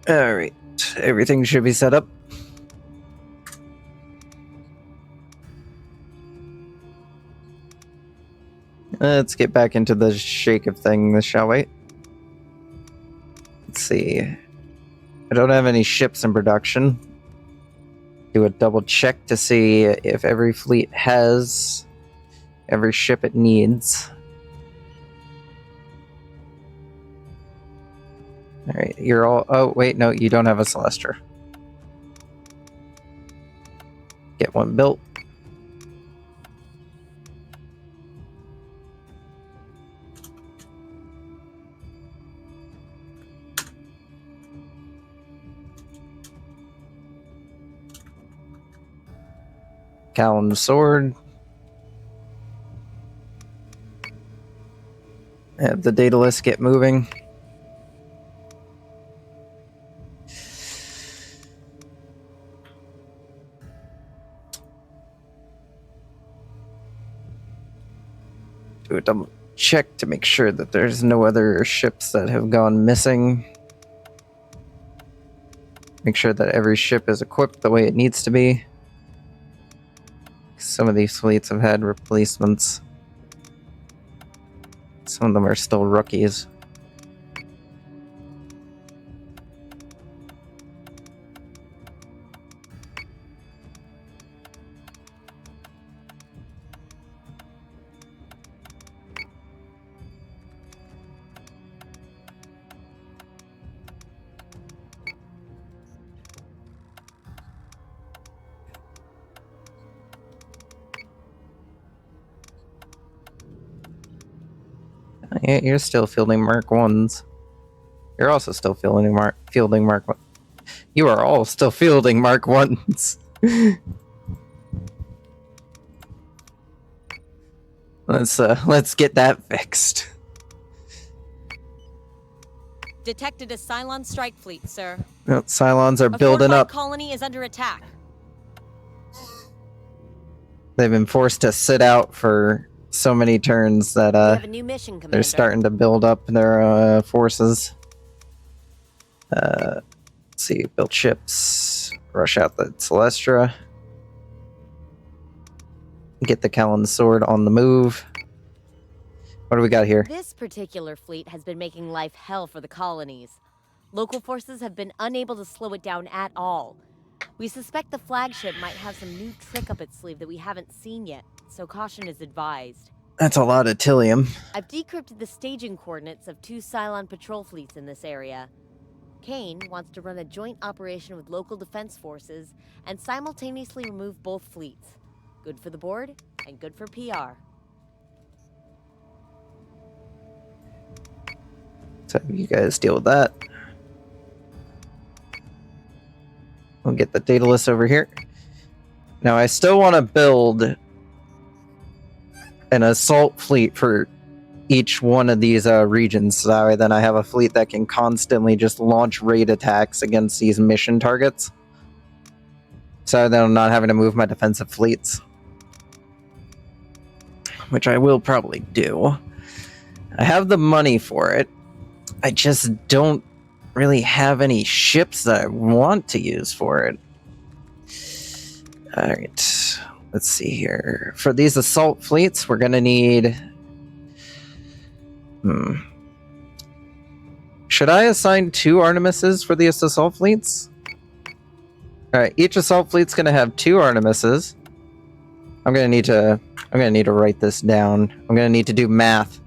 Alright, everything should be set up. Let's get back into the shake of things, shall we? Let's see. I don't have any ships in production. Do a double check to see if every fleet has every ship it needs. Alright, you're all... Oh, wait, no, you don't have a Celestra. Get one built. Callan sword. Have the data list get moving. Do a double check to make sure that there's no other ships that have gone missing. Make sure that every ship is equipped the way it needs to be. Some of these fleets have had replacements. Some of them are still rookies. Yeah, you're still fielding Mark 1s. You're also still fielding Mark 1. You are all still fielding Mark 1s. Let's get that fixed. Detected a Cylon strike fleet, sir. Well, Cylons are building up. Colony is under attack. They've been forced to sit out for so many turns that We have a new mission, Commander. they're starting to build up their forces. Let's see, build ships, rush out the Celestra, get the Callan sword on the move. What do we got here? This particular fleet has been making life hell for the colonies. Local forces have been unable to slow it down at all. We suspect the flagship might have some new trick up its sleeve that we haven't seen yet, so caution is advised. That's a lot of Tillium. I've decrypted the staging coordinates of 2 Cylon patrol fleets in this area. Kane wants to run a joint operation with local defense forces and simultaneously remove both fleets. Good for the board and good for PR. So you guys deal with that. We'll get the data list over here. Now I still want to build an assault fleet for each one of these regions, so that way then I have a fleet that can constantly just launch raid attacks against these mission targets. So then I'm not having to move my defensive fleets. Which I will probably do. I have the money for it. I just don't really have any ships that I want to use for it. Alright, let's see here. For these assault fleets, we're gonna need... Should I assign 2 Artemises for these assault fleets? Alright, each assault fleet's gonna have 2 Artemises. I'm gonna need to write this down. I'm gonna need to do math.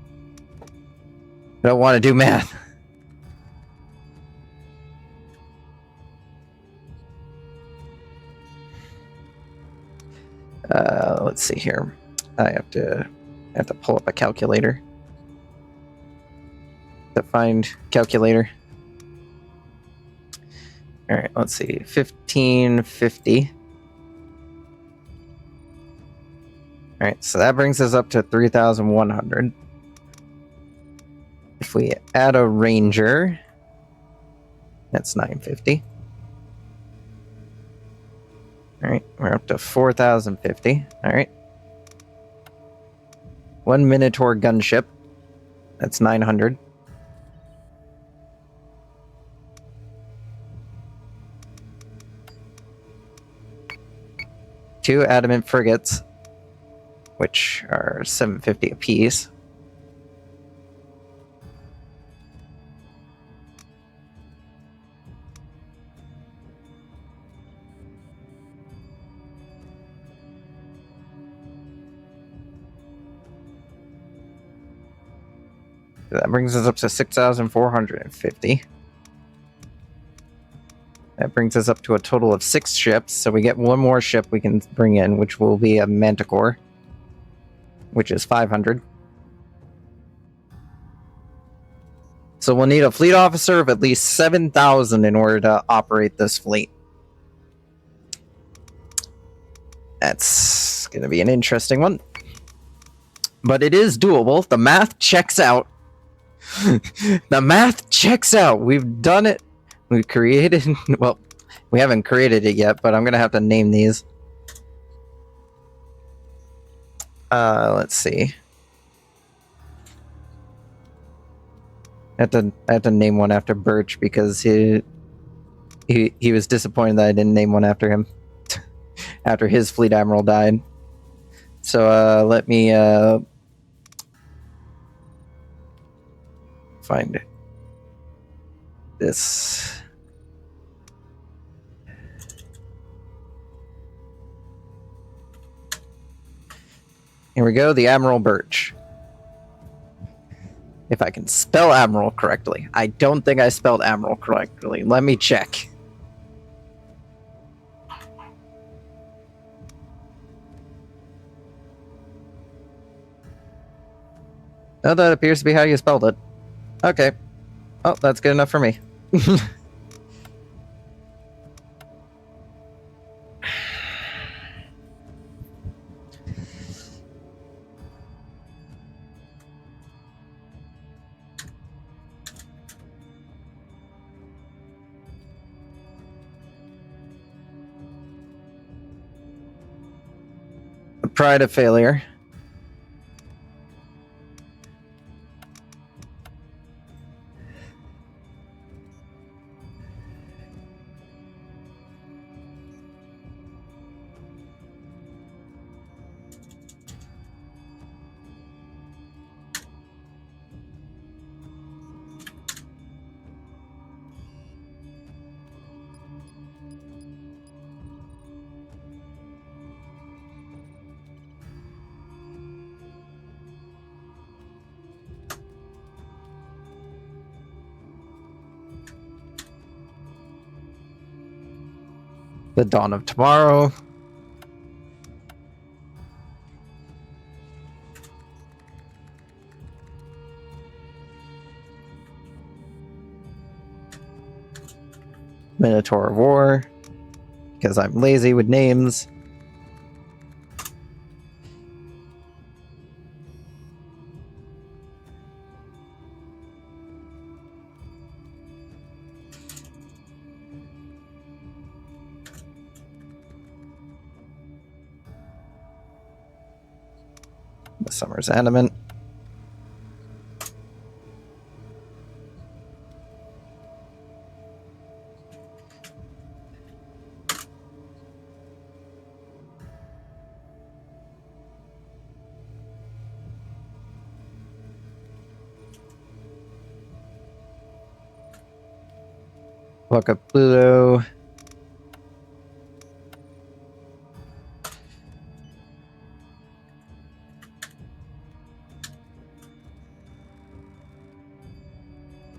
I don't want to do math. Let's see here. I have to pull up a calculator. To find calculator. All right, let's see. 1550. All right, so that brings us up to 3,100. If we add a ranger, that's 950. All right, we're up to 4,050. All right. 1 Minotaur gunship, that's 900. 2 adamant frigates, which are 750 apiece. That brings us up to 6,450. That brings us up to a total of 6 ships, so we get 1 more ship we can bring in, which will be a Manticore, which is 500. So we'll need a fleet officer of at least 7,000 in order to operate this fleet. That's going to be an interesting one. But it is doable. The math checks out. The math checks out. We've done it. We've created... Well, we haven't created it yet, but I'm going to have to name these. Let's see. I have to name one after Birch because he was disappointed that I didn't name one after him. After his fleet admiral died. So let me find this. Here we go, the Admiral Birch. If I can spell Admiral correctly. I don't think I spelled Admiral correctly. Let me check. Oh, that appears to be how you spelled it. Okay. Oh, that's good enough for me. The pride of failure. The dawn of tomorrow. Minotaur of War. Because I'm lazy with names. The Summer's Adamant. Look up Pluto.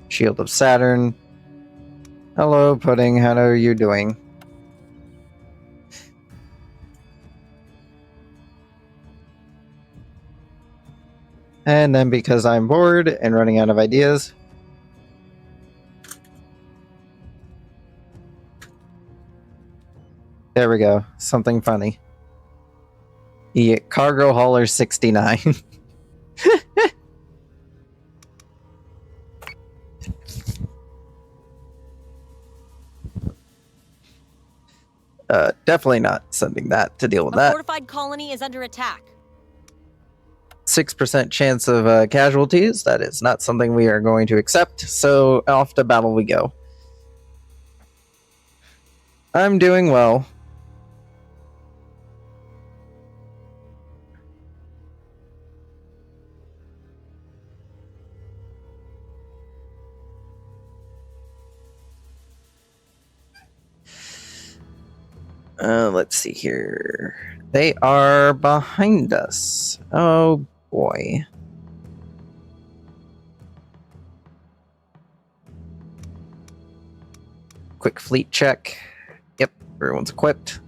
Shield of Saturn. Hello, Pudding. How are you doing? And then because I'm bored and running out of ideas, there we go. Something funny. Yeah, Cargo Hauler 69. Definitely not sending that to deal with A that. fortified colony is under attack. 6% chance of casualties. That is not something we are going to accept. So off to battle we go. I'm doing well. Let's see here. They are behind us. Oh boy. Quick fleet check. Yep, everyone's equipped.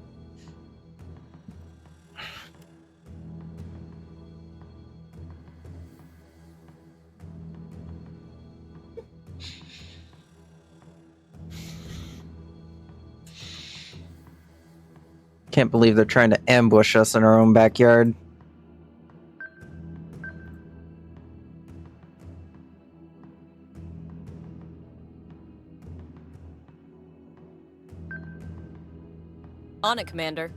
Can't believe they're trying to ambush us in our own backyard. On it, Commander.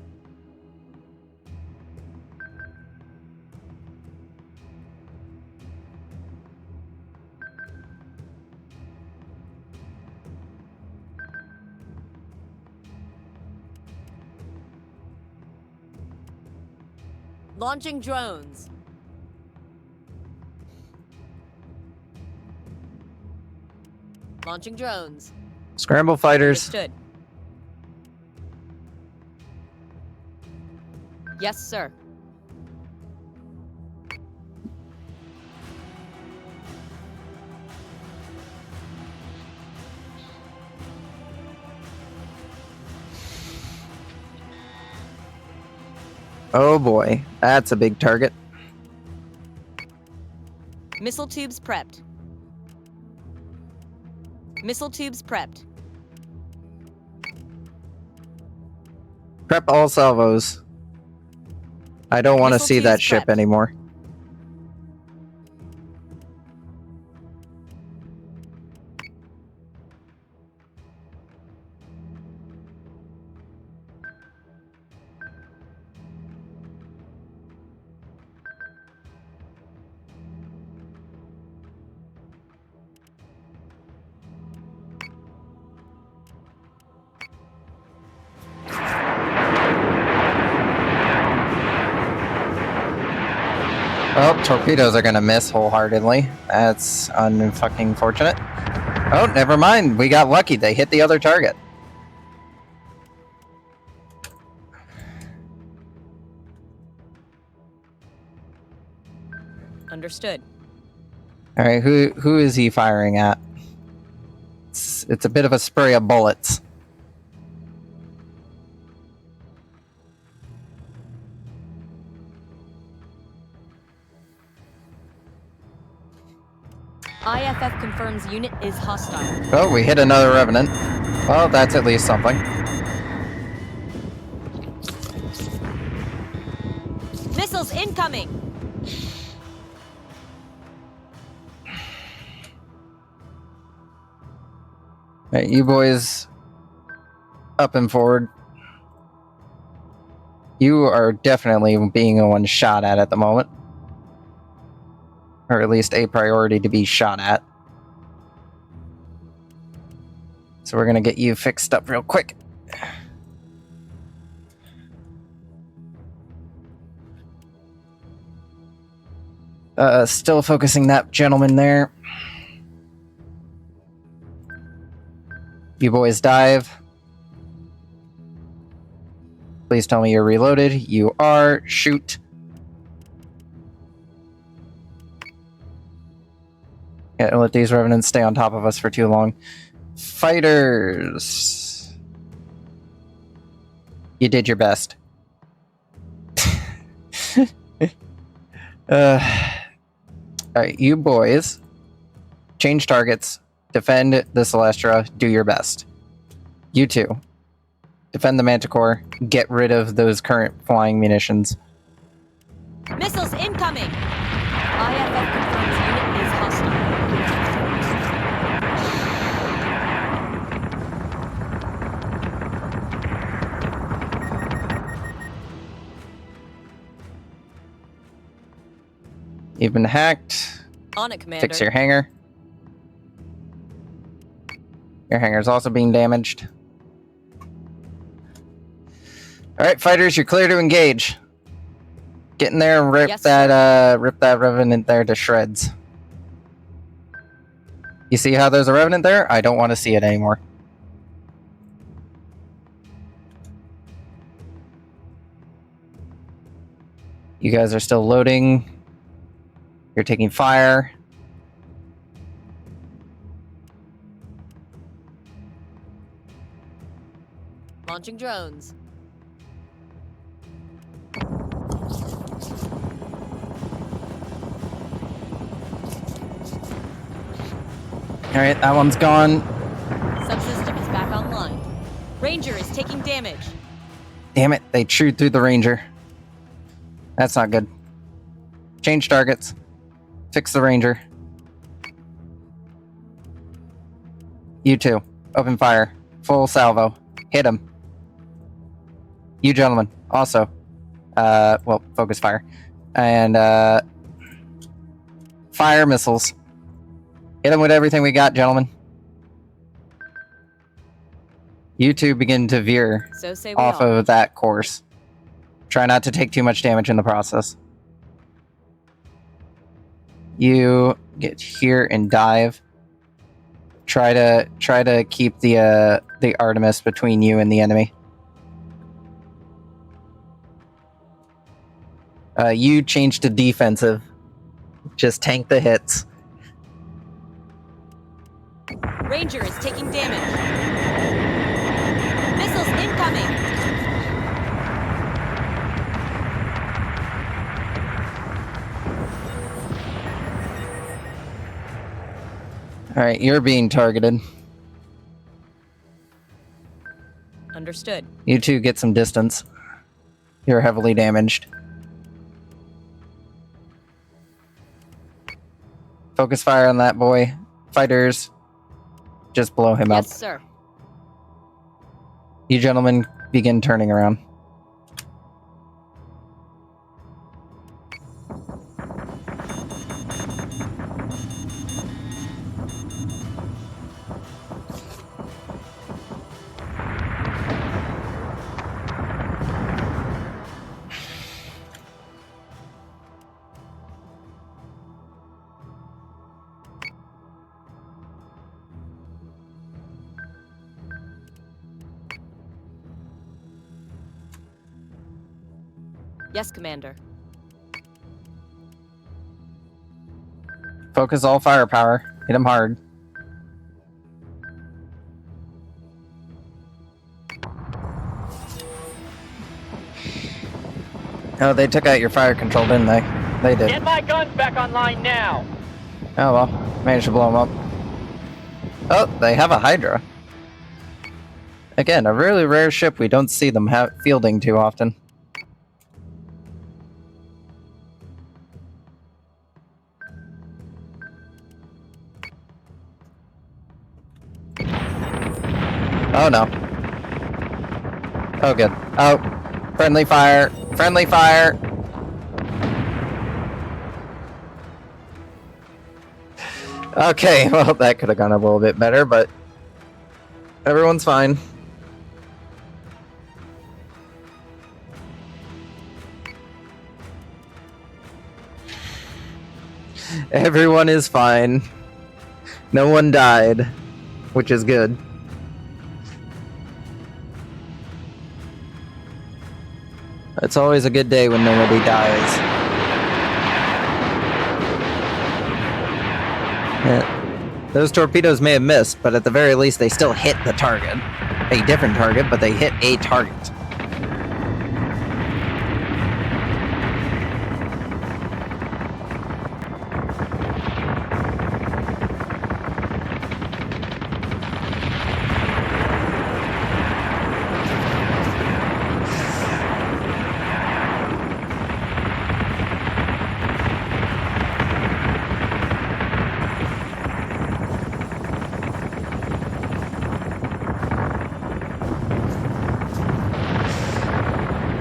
Launching drones. Launching drones. Scramble fighters. Understood. Yes, sir. Oh boy, that's a big target. Missile tubes prepped. Missile tubes prepped. Prep all salvos. I don't want to Missile see that tubes ship prepped. anymore. Oh, torpedoes are gonna miss wholeheartedly. That's unfucking fortunate. Oh, never mind. We got lucky. They hit the other target. Understood. All right, who is he firing at? It's a bit of a spray of bullets. IFF confirms unit is hostile. Oh, we hit another revenant. Well, that's at least something. Missiles incoming! All right, you boys up and forward. You are definitely being one shot at the moment. Or at least a priority to be shot at. So we're going to get you fixed up real quick. Still focusing that gentleman there. You boys dive. Please tell me you're reloaded. You are. Shoot. Can't let these revenants stay on top of us for too long. Fighters. You did your best. Alright, you boys. Change targets. Defend the Celestra. Do your best. You two. Defend the Manticore. Get rid of those current flying munitions. Missiles incoming! IFF confirms unit is hostile. You've been hacked. On it, Commander. Fix your hangar. Your hangar's also being damaged. Alright, fighters, you're clear to engage. Get in there and rip Yes, rip that revenant there to shreds. You see how there's a revenant there? I don't want to see it anymore. You guys are still loading. You're taking fire. Launching drones. Alright, that one's gone. Subsystem is back online. Ranger is taking damage. Damn it, they chewed through the Ranger. That's not good. Change targets. Fix the Ranger. You two, open fire. Full salvo. Hit him. You gentlemen, also. Well, focus fire. And, fire missiles. Hit them with everything we got, gentlemen. You two begin to veer So say we off all. of that course. Try not to take too much damage in the process. You get here and dive. Try to keep the Artemis between you and the enemy. You change to defensive. Just tank the hits. Ranger is taking damage. Missiles incoming. Alright, you're being targeted. Understood. You two get some distance. You're heavily damaged. Focus fire on that boy. Fighters, just blow him up. Yes, sir. You gentlemen begin turning around. Yes, Commander. Focus all firepower. Hit him hard. Oh, they took out your fire control, didn't they? They did. Get my guns back online now! Oh well, managed to blow them up. Oh, they have a Hydra. Again, a really rare ship we don't see them fielding too often. Oh no. Oh good. Oh, friendly fire. Friendly fire. Okay, well that could have gone a little bit better, but everyone's fine. Everyone is fine. No one died, which is good. It's always a good day when nobody dies. Yeah. Those torpedoes may have missed, but at the very least they still hit the target. A different target, but they hit a target.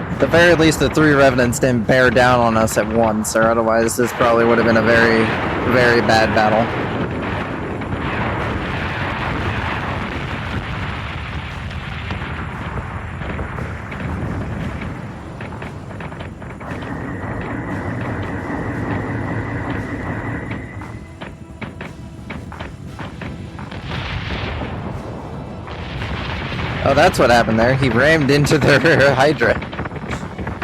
At the very least, the 3 Revenants didn't bear down on us at once, or otherwise this probably would have been a very, very bad battle. Oh, that's what happened there. He rammed into their Hydra.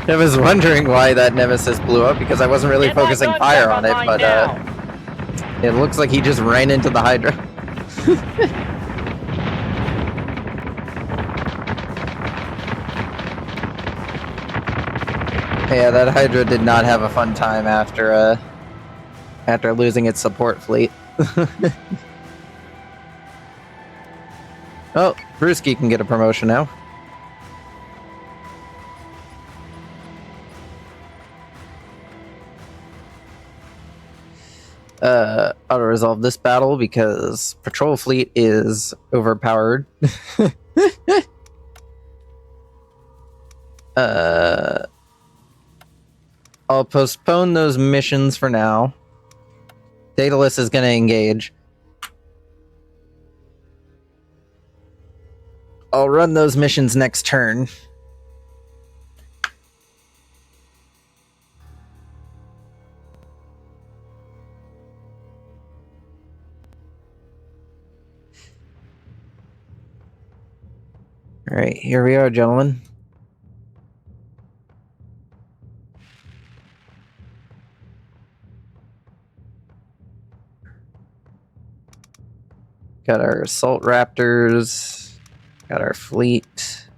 I was wondering why that Nemesis blew up because I wasn't really Get that focusing gun fire back on it, online but now. it looks like he just ran into the Hydra. Yeah, that Hydra did not have a fun time after losing its support fleet. Oh, Brewski can get a promotion now. Auto resolve this battle because patrol fleet is overpowered. I'll postpone those missions for now. Daedalus is going to engage. I'll run those missions next turn. All right, here we are, gentlemen. Got our assault raptors. Got our fleet.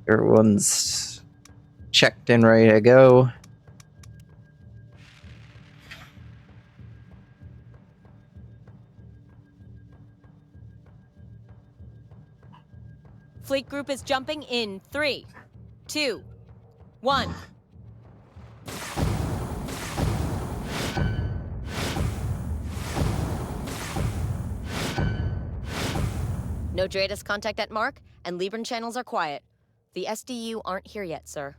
Everyone's checked and ready to go. Fleet group is jumping in 3, 2, 1. No Dratus contact at Mark, and Libran channels are quiet. The SDU aren't here yet, sir.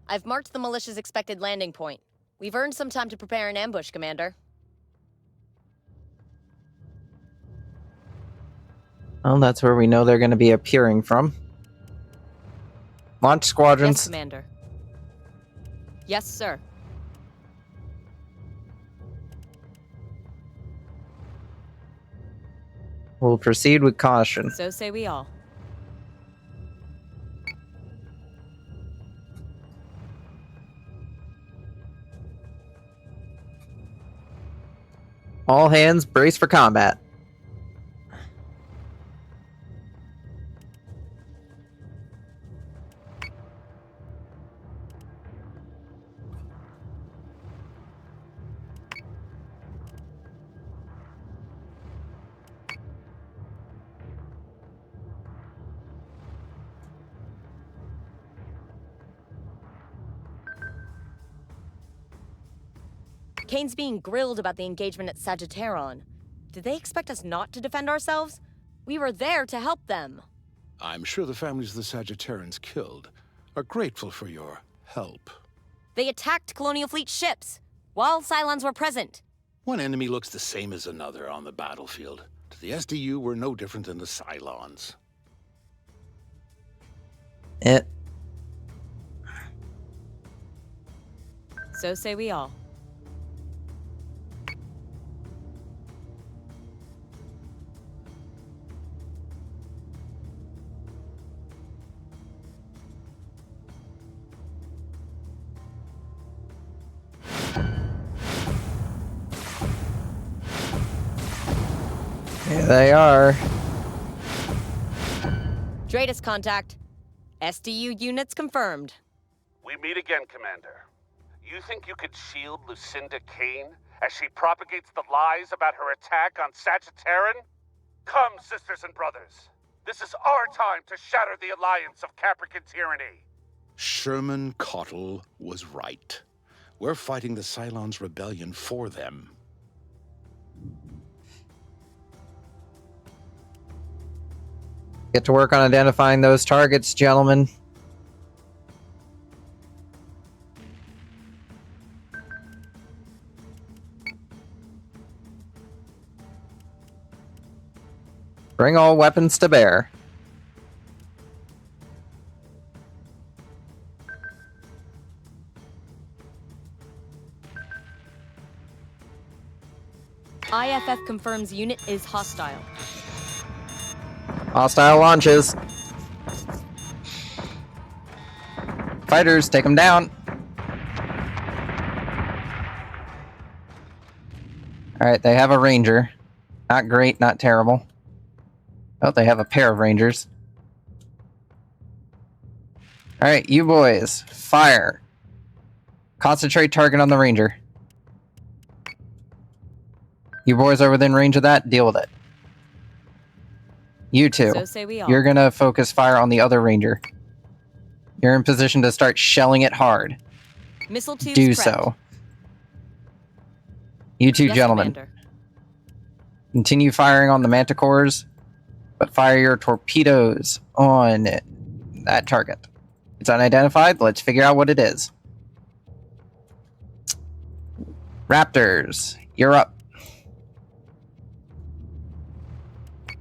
I've marked the militia's expected landing point. We've earned some time to prepare an ambush, Commander. Well, that's where we know they're going to be appearing from. Launch squadrons. Yes, Commander. Yes, sir. We'll proceed with caution. So say we all. All hands brace for combat. Kane's being grilled about the engagement at Sagittaron. Did they expect us not to defend ourselves? We were there to help them. I'm sure the families of the Sagittarians killed are grateful for your help. They attacked Colonial Fleet ships, while Cylons were present. One enemy looks the same as another on the battlefield. To the SDU, we're no different than the Cylons. So say we all. Here they are. Dratus contact. SDU units confirmed. We meet again, Commander. You think you could shield Lucinda Kane as she propagates the lies about her attack on Sagittaran? Come, sisters and brothers. This is our time to shatter the alliance of Caprican tyranny. Sherman Cottle was right. We're fighting the Cylons' rebellion for them. Get to work on identifying those targets, gentlemen. Bring all weapons to bear. IFF confirms unit is hostile. Hostile launches. Fighters, take them down. Alright, they have a ranger. Not great, not terrible. Oh, they have a pair of rangers. Alright, you boys, fire. Concentrate target on the ranger. You boys are within range of that, deal with it. You two, So say we all. you're gonna focus fire on the other ranger. You're in position to start shelling it hard. Missile tubes Do prepped. so. You two Yes, gentlemen, Commander. continue firing on the manticores, but fire your torpedoes on that target. It's unidentified, let's figure out what it is. Raptors, you're up.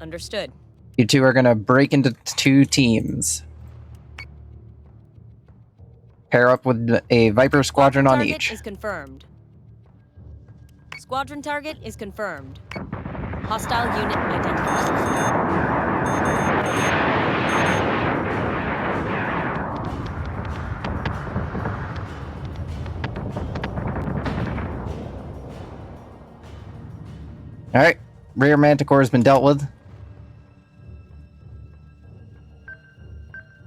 Understood. You two are gonna break into two teams. Pair up with a Viper squadron on Target each. is confirmed. Squadron target is confirmed. Hostile unit identified. Alright, rear manticore has been dealt with.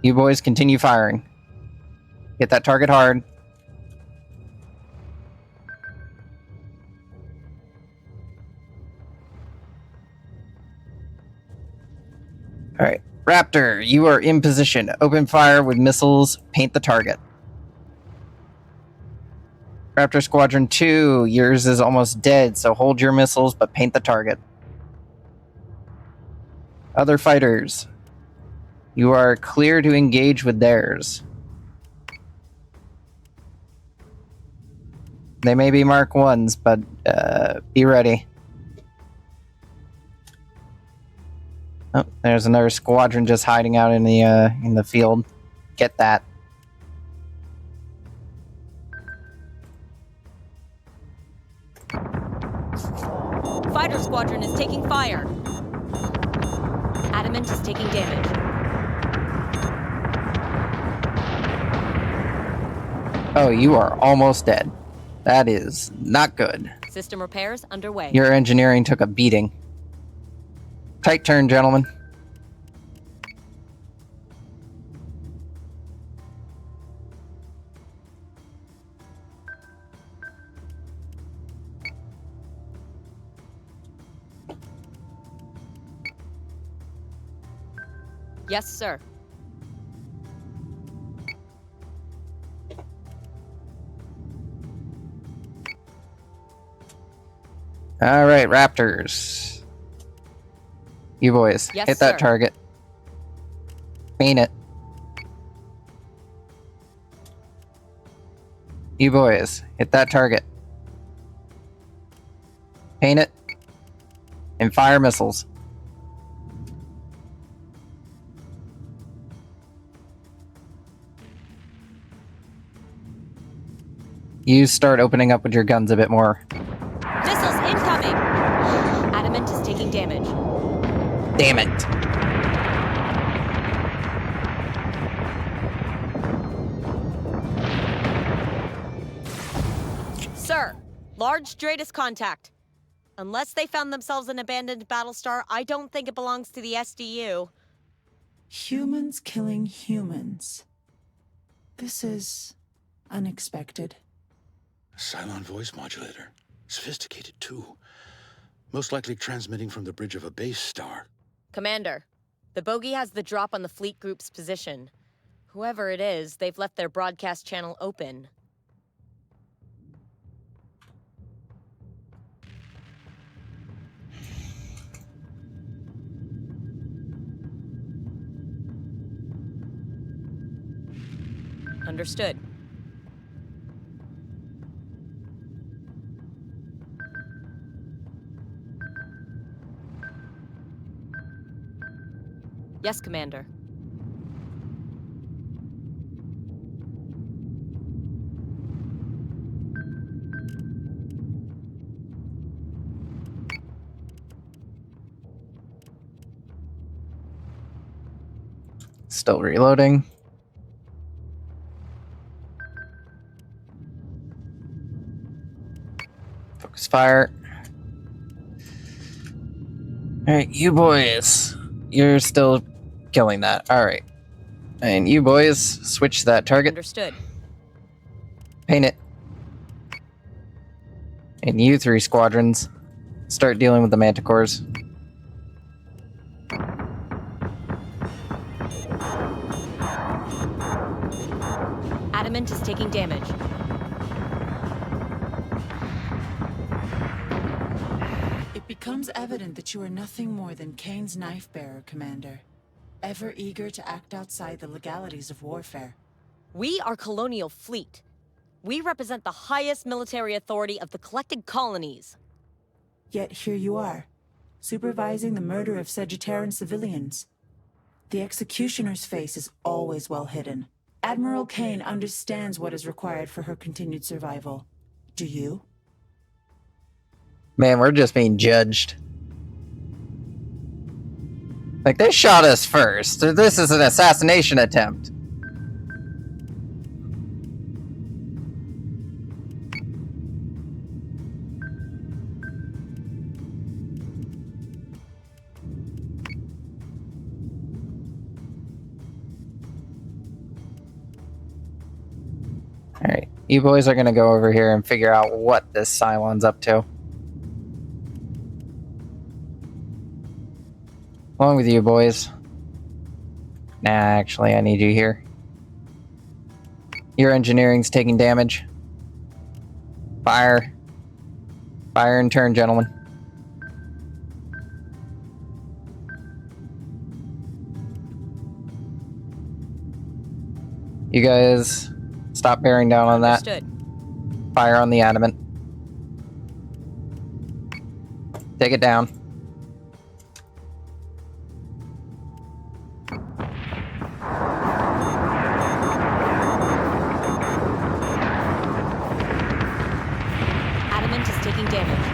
You boys continue firing. Hit that target hard. Alright, Raptor, you are in position. Open fire with missiles. Paint the target. Raptor Squadron 2, yours is almost dead, so hold your missiles, but paint the target. Other fighters, you are clear to engage with theirs. They may be Mark 1s, but be ready. Oh, there's another squadron just hiding out in the field. Get that. Fighter squadron is taking fire. Adamant is taking damage. Oh, you are almost dead. That is not good. System repairs underway. Your engineering took a beating. Tight turn, gentlemen. Yes, sir. All right, Raptors. You boys, Yes, hit that sir. target. Paint it. You boys, hit that target. Paint it. And fire missiles. You start opening up with your guns a bit more. Missiles incoming! Adamant is taking damage. Damn it. Sir, large Stratus contact. Unless they found themselves an abandoned Battlestar, I don't think it belongs to the SDU. Humans killing humans. This is unexpected. Cylon voice modulator. Sophisticated, too. Most likely transmitting from the bridge of a base star. Commander, the bogey has the drop on the fleet group's position. Whoever it is, they've left their broadcast channel open. Understood. Yes, Commander. Still reloading. Focus fire. Alright, you boys. You're still killing that. Alright. And you boys, switch to that target. Understood. Paint it. And you 3 squadrons, start dealing with the manticores. Adamant is taking damage. It becomes evident that you are nothing more than Kane's knife bearer, Commander. Ever eager to act outside the legalities of warfare. We are Colonial Fleet. We represent the highest military authority of the collected colonies. Yet here you are, supervising the murder of Sagittarian civilians. The executioner's face is always well hidden. Admiral Kane understands what is required for her continued survival. Do you? Man, we're just being judged. Like, they shot us first. This is an assassination attempt. Alright, you boys are gonna go over here and figure out what this Cylon's up to. Along with you boys. Nah, actually, I need you here. Your engineering's taking damage. Fire. Fire in turn, gentlemen. You guys, stop bearing down on that. Understood. Fire on the adamant. Take it down. Adamant is taking damage.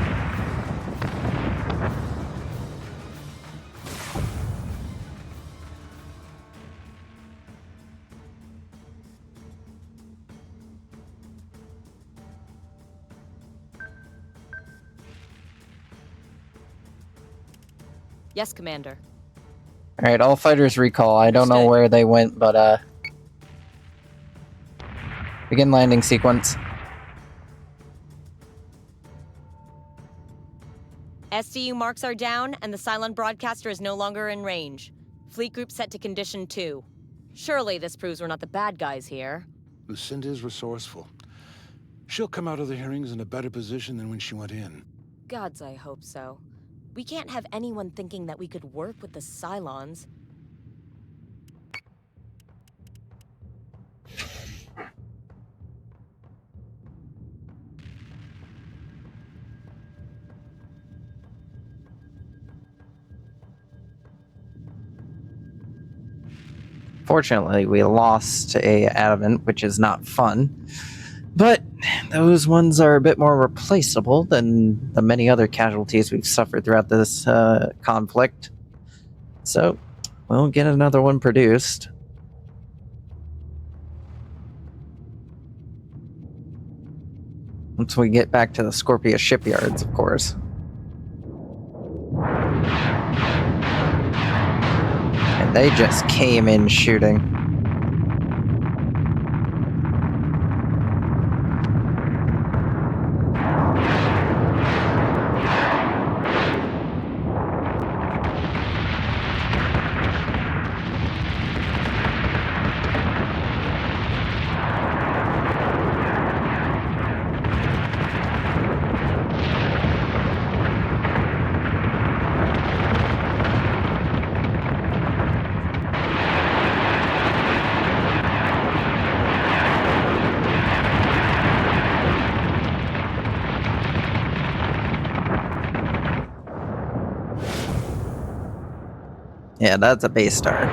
Yes, Commander. Alright, all fighters recall. I don't know Understood. where they went, but begin landing sequence. SDU marks are down, and the Cylon broadcaster is no longer in range. Fleet group set to condition 2. Surely this proves we're not the bad guys here. Lucinda is resourceful. She'll come out of the hearings in a better position than when she went in. Gods, I hope so. We can't have anyone thinking that we could work with the Cylons. Fortunately, we lost a adamant, which is not fun. But those ones are a bit more replaceable than the many other casualties we've suffered throughout this conflict. So, we'll get another one produced. Once we get back to the Scorpia shipyards, of course. And they just came in shooting. Yeah, that's a base star.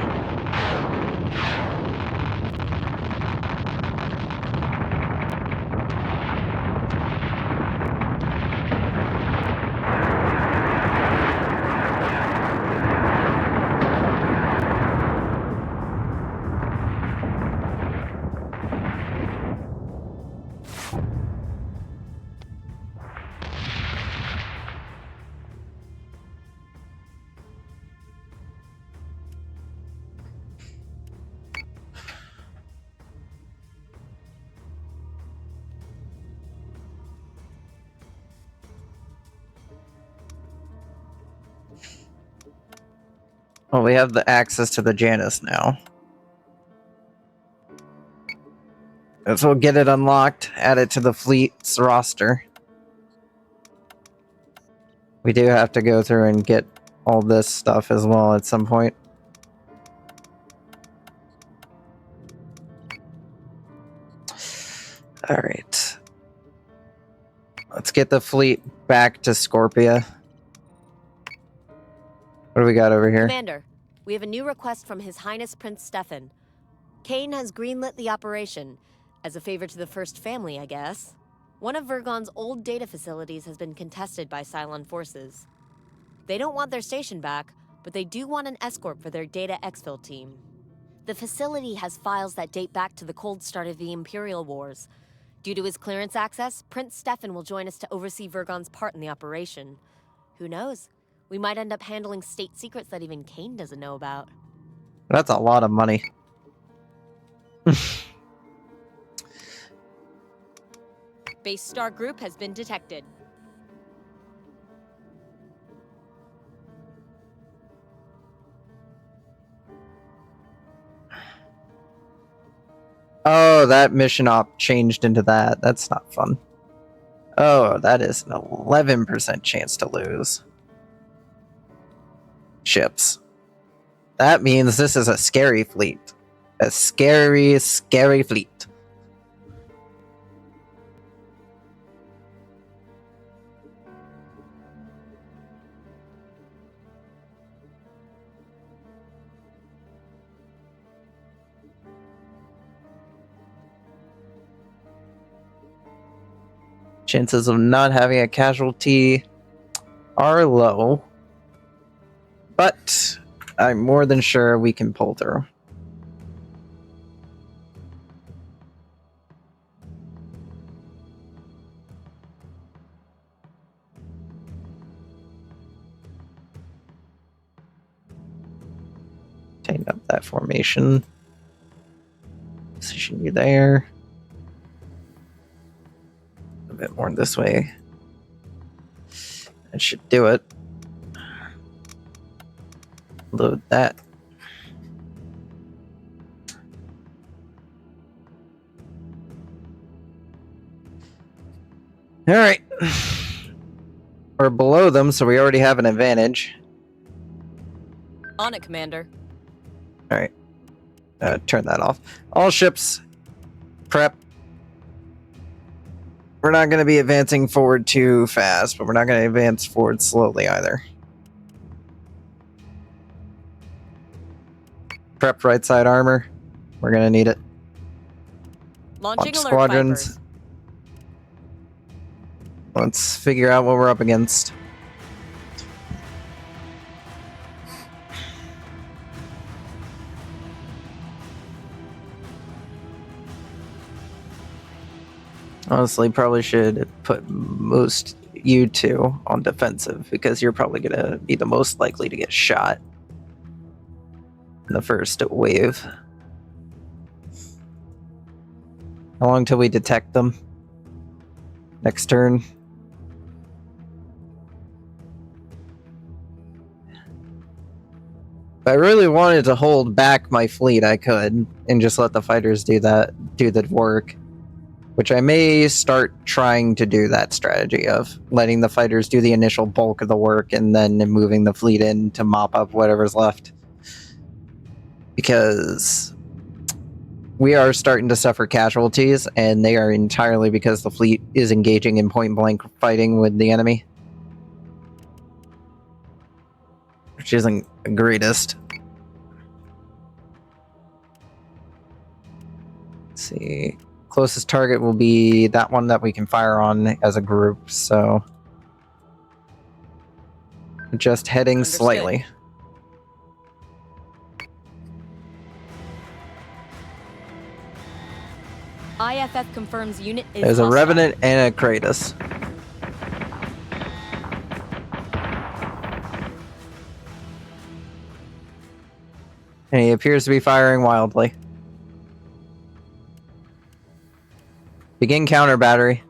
Well, we have the access to the Janus now. So we'll get it unlocked, add it to the fleet's roster. We do have to go through and get all this stuff as well at some point. Alright. Let's get the fleet back to Scorpia. What do we got over here? Commander, we have a new request from His Highness Prince Stefan. Kane has greenlit the operation, as a favor to the First Family, I guess. One of Vergon's old data facilities has been contested by Cylon forces. They don't want their station back, but they do want an escort for their data exfil team. The facility has files that date back to the cold start of the Imperial Wars. Due to his clearance access, Prince Stefan will join us to oversee Vergon's part in the operation. Who knows? We might end up handling state secrets that even Kane doesn't know about. That's a lot of money. Base Star Group has been detected. Oh, that mission op changed into that. That's not fun. Oh, that is an 11% chance to lose. Ships. That means this is a scary fleet. A scary, scary fleet. Chances of not having a casualty are low, but I'm more than sure we can pull through. Tighten up that formation. Position you there. A bit more this way. That should do it. Load that. Alright. We're below them, so we already have an advantage. On it, Commander. Alright. Turn that off. All ships, prep. We're not going to be advancing forward too fast, but we're not going to advance forward slowly either. Prep right side armor. We're going to need it. Launching Launch alert squadrons. Vipers. Let's figure out what we're up against. Honestly, probably should put most you two on defensive because you're probably going to be the most likely to get shot in the first wave. How long till we detect them? Next turn. If I really wanted to hold back my fleet, I could, and just let the fighters do the work. Which I may start trying to do that strategy of letting the fighters do the initial bulk of the work and then moving the fleet in to mop up whatever's left. Because we are starting to suffer casualties, and they are entirely because the fleet is engaging in point-blank fighting with the enemy. Which isn't the greatest. Let's see. Closest target will be that one that we can fire on as a group, so just heading Understood. slightly. IFF confirms unit is There's a hostile. Revenant and a Kratos. And he appears to be firing wildly. Begin counter battery.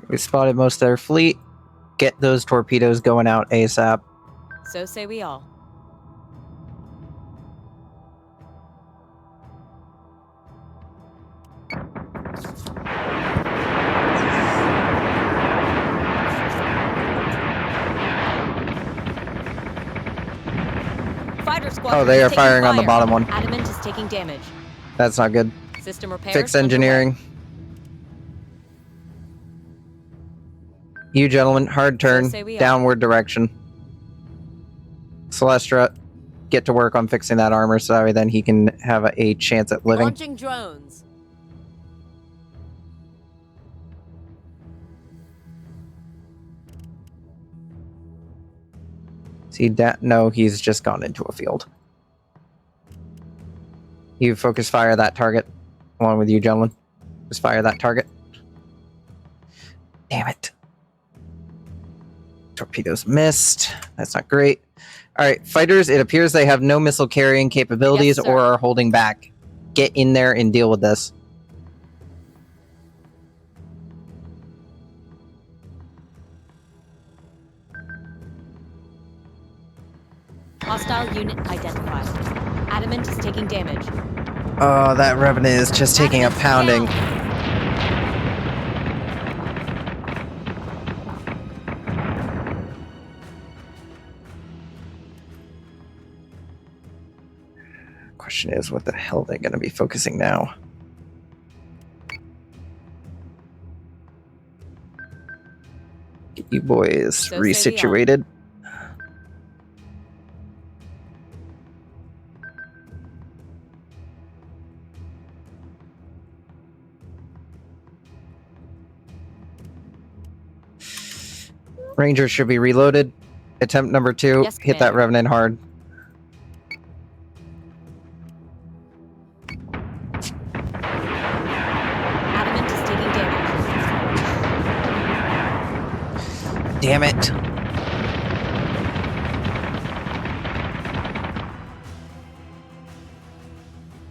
We spotted most of their fleet. Get those torpedoes going out ASAP. So say we all. Fighter squadron Oh, they is are taking firing on the fire. bottom one. Adamant is taking damage. That's not good. System repairs Fix underway. engineering. You gentlemen, hard turn, say we are. downward direction. Celestra, get to work on fixing that armor so that way then he can have a chance at living. Launching drones. See, no, he's just gone into a field. You focus fire that target, along with you gentlemen. Just fire that target. Damn it. Torpedoes missed. That's not great. Alright, fighters, it appears they have no missile carrying capabilities Yes, sir. or are holding back. Get in there and deal with this. Hostile unit identified. Adamant is taking damage. Oh, that Revenant is just taking a Adamant's pounding. down. Question is, what the hell are they going to be focusing now? Get you boys So say we resituated. Rangers should be reloaded. Attempt number 2. Yes, Hit that Commander. Revenant hard. Adamant is taking damage. Damn it.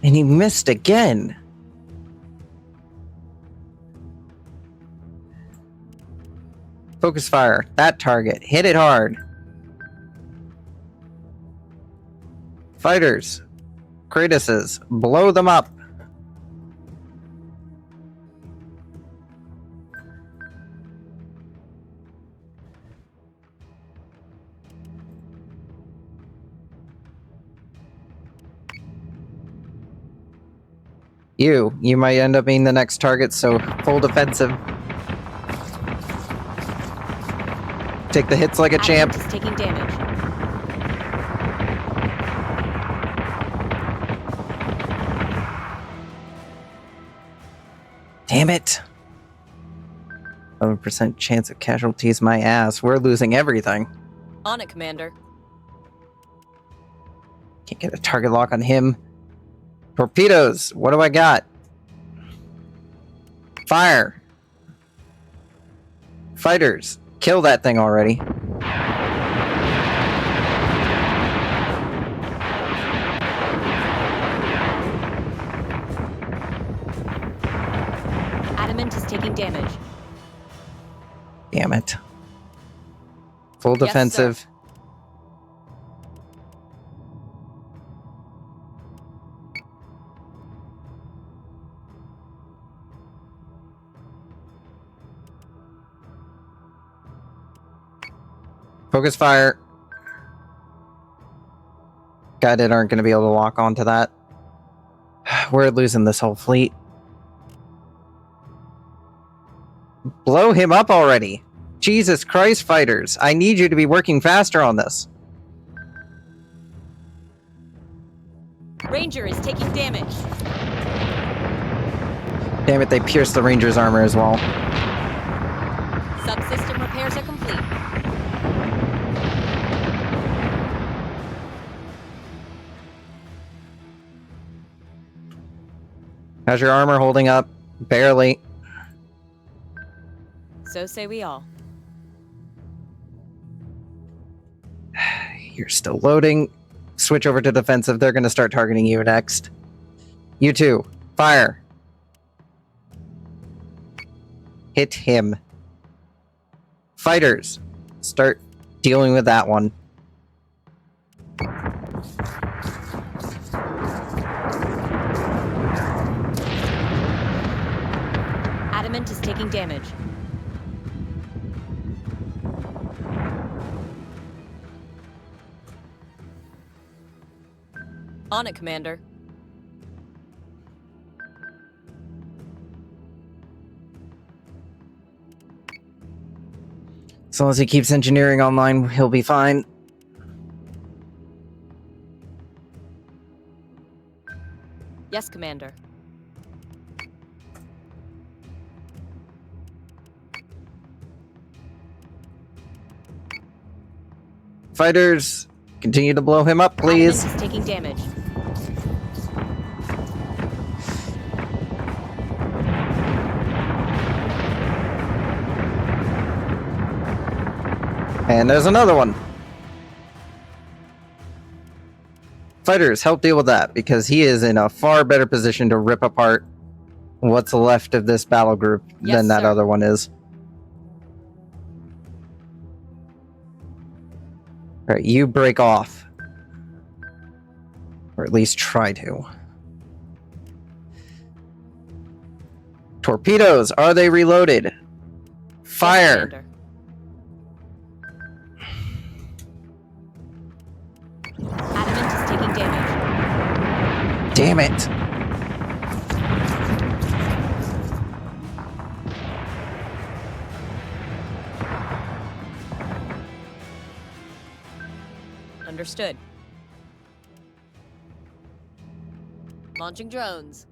And he missed again. Focus fire. That target. Hit it hard. Fighters. Kratoses. Blow them up. You might end up being the next target, so full defensive. Take the hits like a champ. Adamant is taking damage. Damn it. 11% chance of casualties, my ass. We're losing everything. On it, Commander. Can't get a target lock on him. Torpedoes. What do I got? Fire. Fighters. Kill that thing already. Adamant is taking damage. Damn it. Full Yes, sir. defensive. Focus fire. Guided aren't going to be able to lock onto that. We're losing this whole fleet. Blow him up already. Jesus Christ, fighters. I need you to be working faster on this. Ranger is taking damage. Damn it, they pierced the Ranger's armor as well. Subsystem repairs are complete. How's your armor holding up? Barely. So say we all. You're still loading. Switch over to defensive. They're going to start targeting you next. You two, fire. Hit him. Fighters, start dealing with that one. Adamant is taking damage. On it, Commander. As long as he keeps engineering online, he'll be fine. Yes, Commander. Fighters, continue to blow him up, please. Adamant is taking damage. And there's another one. Fighters, help deal with that, because he is in a far better position to rip apart what's left of this battle group than that sir. other one is. Alright, you break off. Or at least try to. Torpedoes, are they reloaded? Fire! Yes, Adamant is taking damage. Damn it! Understood. Launching drones.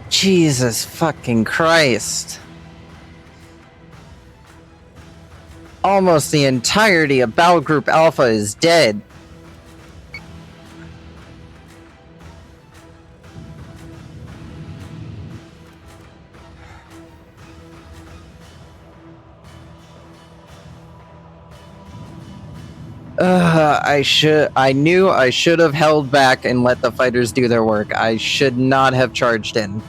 Jesus fucking Christ. Almost the entirety of Battle Group Alpha is dead. I knew I should have held back and let the fighters do their work. I should not have charged in.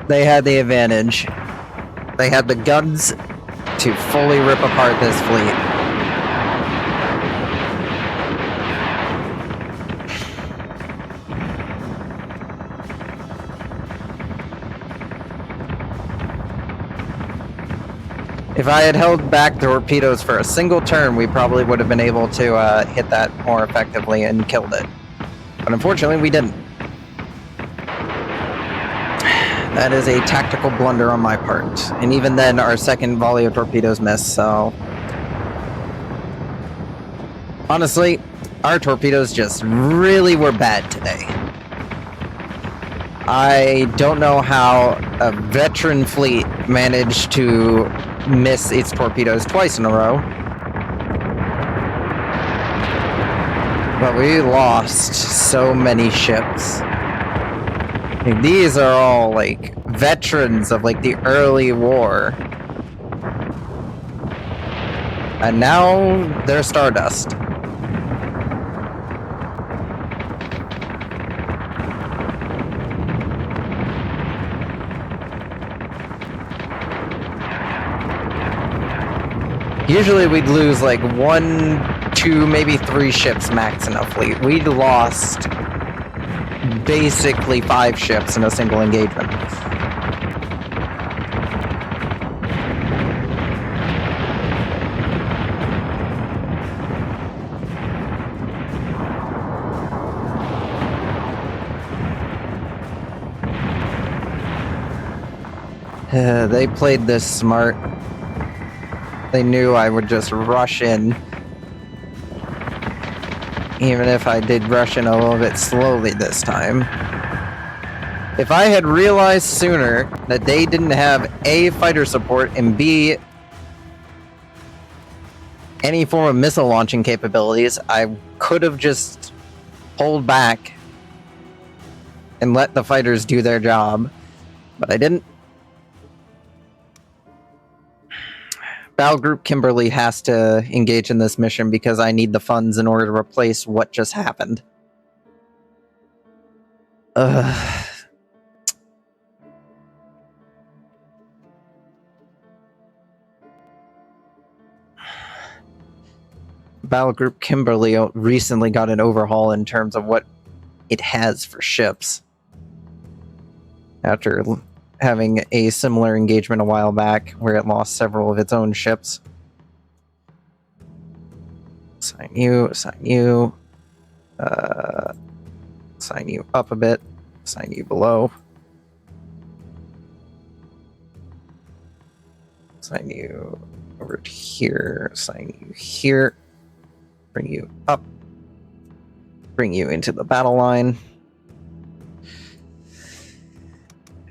They had the advantage. They had the guns to fully rip apart this fleet. If I had held back the torpedoes for a single turn, we probably would have been able to hit that more effectively and killed it. But unfortunately, we didn't. That is a tactical blunder on my part. And even then, our second volley of torpedoes missed, so... Honestly, our torpedoes just really were bad today. I don't know how a veteran fleet managed to miss its torpedoes twice in a row. But we lost so many ships. Like, these are all, like, veterans of, like, the early war. And now they're Stardust. Usually we'd lose like 1, 2, maybe 3 ships max in a fleet. We'd lost basically 5 ships in a single engagement. They played this smart. They knew I would just rush in. Even if I did rush in a little bit slowly this time. If I had realized sooner that they didn't have A, fighter support, and B, any form of missile launching capabilities, I could have just pulled back and let the fighters do their job, but I didn't. Battle Group Kimberly has to engage in this mission because I need the funds in order to replace what just happened. Ugh. Battle Group Kimberly recently got an overhaul in terms of what it has for ships. After having a similar engagement a while back where it lost several of its own ships. Assign you, assign you, assign you up a bit, assign you below. Assign you over to here, assign you here, bring you up, bring you into the battle line.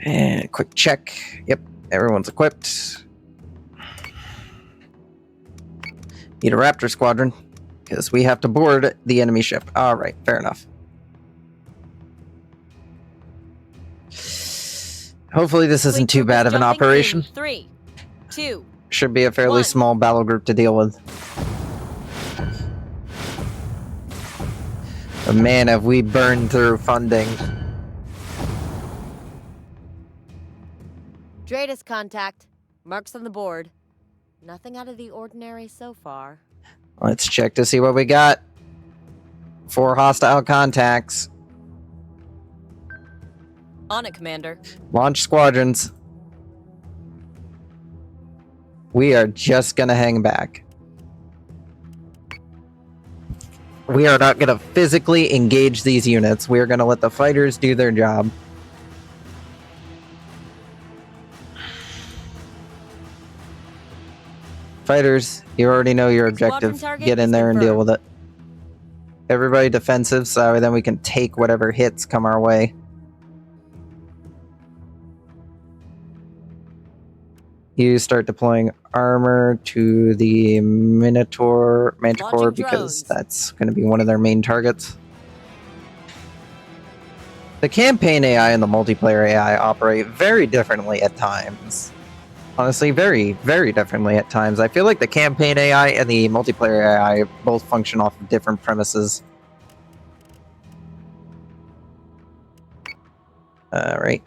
And quick check. Yep, everyone's equipped. Need a Raptor squadron, because we have to board the enemy ship. Alright, fair enough. Hopefully this isn't too bad of an operation. 3, 2. Should be a fairly 1. small battle group to deal with. But man, have we burned through funding. Dratus contact. Marks on the board. Nothing out of the ordinary so far. Let's check to see what we got. 4 hostile contacts. On it, Commander. Launch squadrons. We are just gonna hang back. We are not gonna physically engage these units. We are gonna let the fighters do their job. Fighters, you already know your objective. Get in there and deal with it. Everybody defensive, so then we can take whatever hits come our way. You start deploying armor to the Manticore because that's going to be one of their main targets. The campaign AI and the multiplayer AI operate very differently at times. Honestly, very, very differently at times. I feel like the campaign AI and the multiplayer AI both function off of different premises. Alright.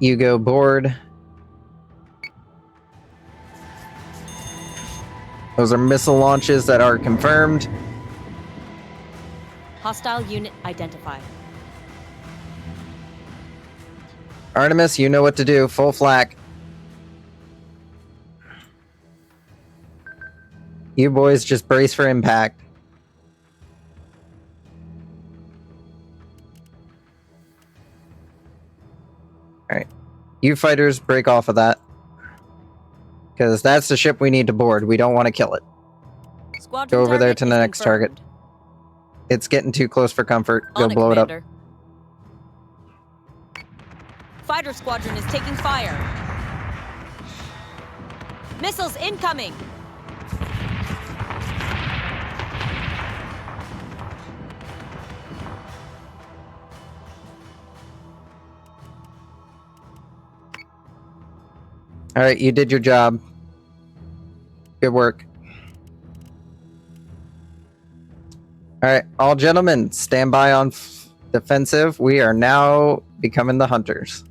You go board. Those are missile launches that are confirmed. Hostile unit identified. Artemis, you know what to do. Full flak. You boys just brace for impact. Alright. You fighters break off of that. Because that's the ship we need to board. We don't want to kill it. Squadron Go over there to the target is next target. confirmed. It's getting too close for comfort. Go On it, blow it up. Commander. Fighter squadron is taking fire. Missiles incoming. Alright, you did your job. Good work. Alright, all gentlemen, stand by on defensive. We are now becoming the hunters.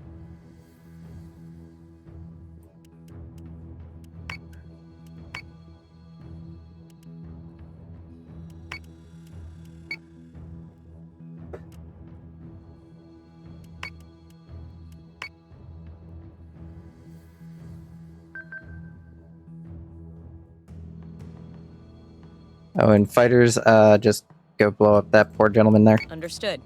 Oh, and fighters, just go blow up that poor gentleman there. Understood.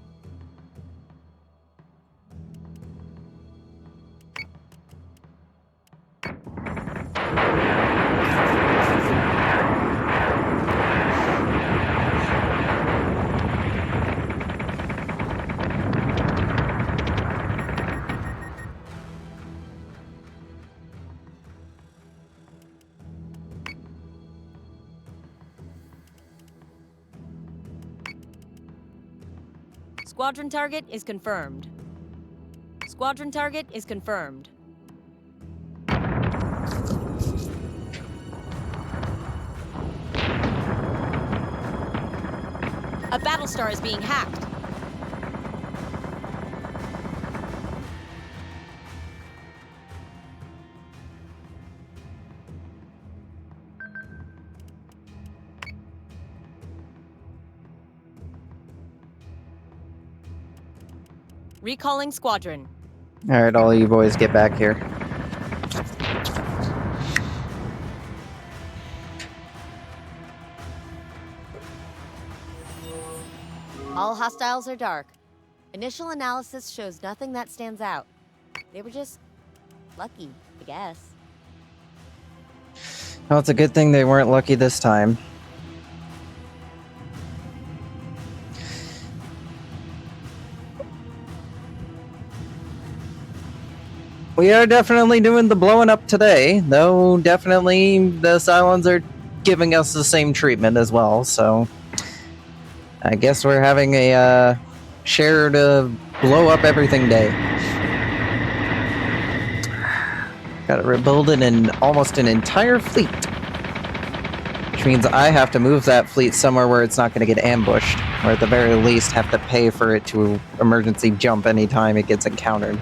Squadron target is confirmed. Squadron target is confirmed. A Battlestar is being hacked. Recalling squadron. Alright, all you boys get back here. All hostiles are dark. Initial analysis shows nothing that stands out. They were just lucky, I guess. Well, it's a good thing they weren't lucky this time. We are definitely doing the blowing up today, though definitely the Cylons are giving us the same treatment as well, so I guess we're having a shared blow up everything day. Gotta rebuild almost an entire fleet, which means I have to move that fleet somewhere where it's not going to get ambushed, or at the very least have to pay for it to emergency jump anytime it gets encountered.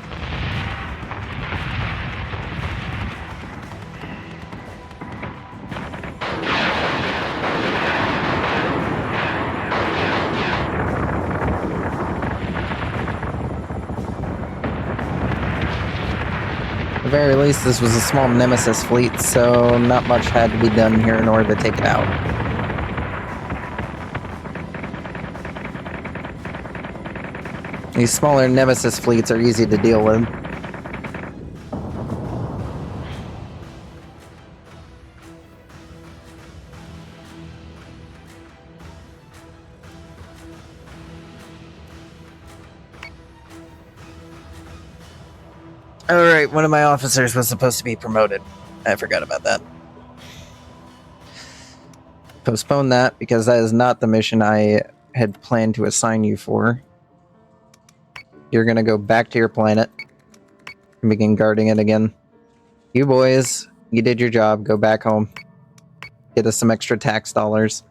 At the very least, this was a small Nemesis fleet, so not much had to be done here in order to take it out. These smaller Nemesis fleets are easy to deal with. Alright, one of my officers was supposed to be promoted. I forgot about that. Postpone that, because that is not the mission I had planned to assign you for. You're gonna go back to your planet and begin guarding it again. You boys, you did your job. Go back home. Get us some extra tax dollars.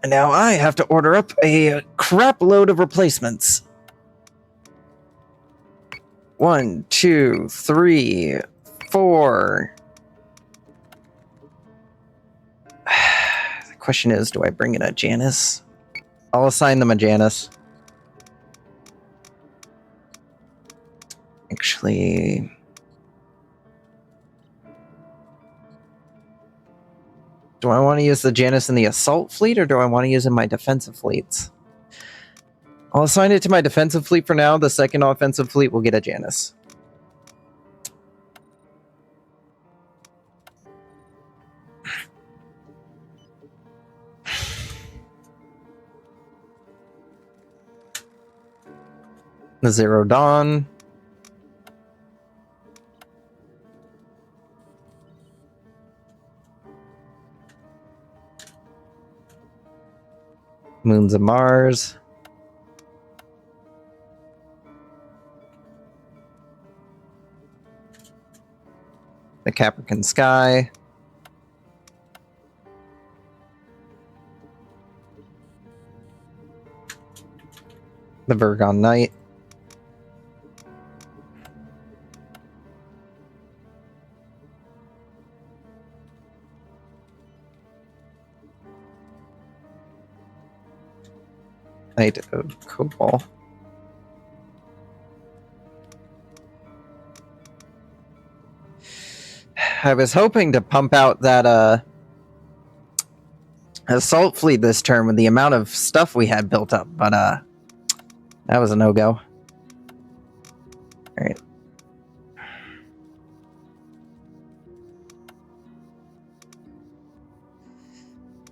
And now I have to order up a crap load of replacements. 1, 2, 3, 4. The question is, do I bring in a Janus? I'll assign them a Janus. Actually... do I want to use the Janus in the assault fleet, or do I want to use it in my defensive fleets? I'll assign it to my defensive fleet for now. The second offensive fleet will get a Janus. The Zero Dawn. Moons of Mars. The Capricorn Sky. The Virgon Night. Night of Cobalt. I was hoping to pump out that assault fleet this turn with the amount of stuff we had built up, but that was a no-go. Alright.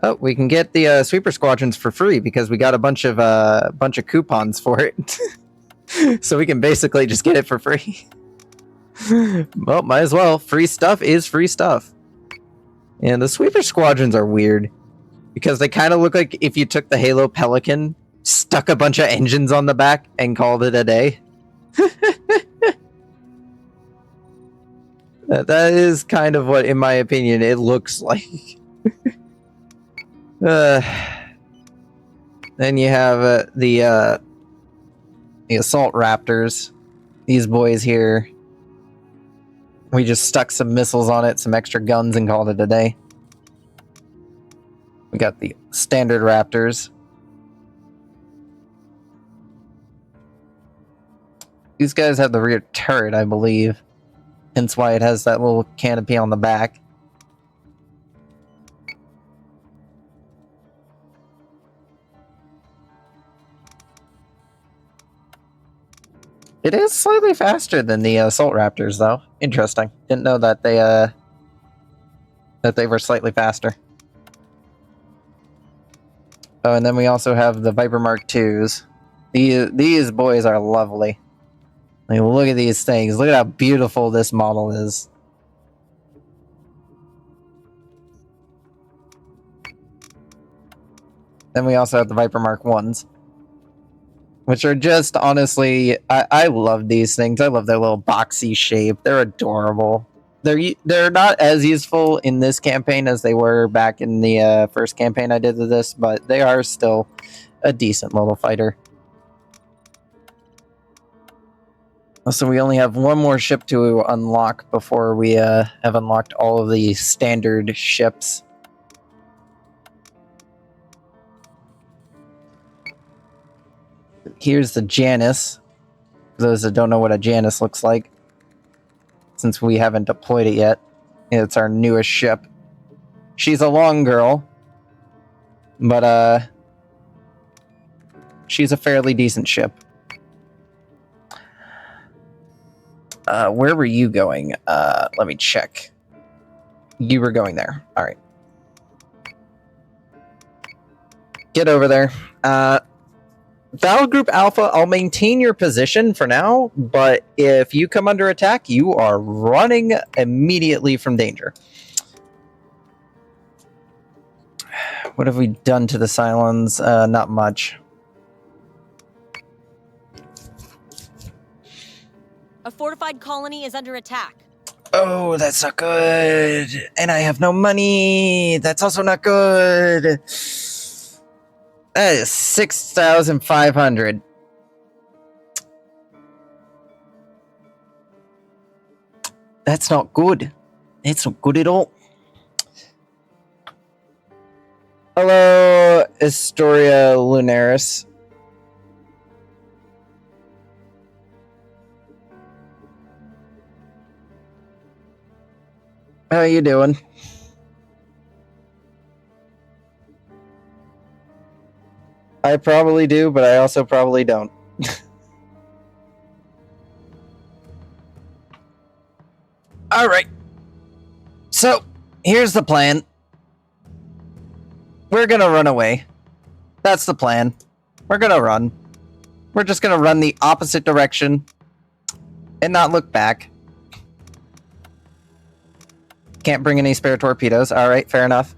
Oh, we can get the sweeper squadrons for free because we got a bunch of coupons for it. So we can basically just get it for free. Well, might as well. Free stuff is free stuff. And the sweeper squadrons are weird. Because they kind of look like if you took the Halo Pelican, stuck a bunch of engines on the back, and called it a day. That is kind of what, in my opinion, it looks like. Then you have the Assault Raptors. These boys here. We just stuck some missiles on it, some extra guns, and called it a day. We got the standard Raptors. These guys have the rear turret, I believe. Hence why it has that little canopy on the back. It is slightly faster than the Assault Raptors, though. Interesting. Didn't know that they were slightly faster. Oh, and then we also have the Viper Mark IIs. These boys are lovely. I mean, look at these things. Look at how beautiful this model is. Then we also have the Viper Mark I's, which are just, honestly, I love these things. I love their little boxy shape. They're adorable. They're not as useful in this campaign as they were back in the first campaign I did of this, but they are still a decent little fighter. So we only have one more ship to unlock before we have unlocked all of the standard ships. Here's the Janus. For those that don't know what a Janus looks like, since we haven't deployed it yet, it's our newest ship. She's a long girl, but she's a fairly decent ship. Where were you going? Let me check. You were going there. All right. Get over there. Battle Group Alpha, I'll maintain your position for now, but if you come under attack, you are running immediately from danger. What have we done to the Cylons? Not much. A fortified colony is under attack. Oh, that's not good. And I have no money. That's also not good. That is 6,500. That's not good. It's not good at all. Hello, Astoria Lunaris. How you doing? I probably do, but I also probably don't. Alright. So, here's the plan. We're gonna run away. That's the plan. We're gonna run. We're just gonna run the opposite direction and not look back. Can't bring any spare torpedoes. Alright, fair enough.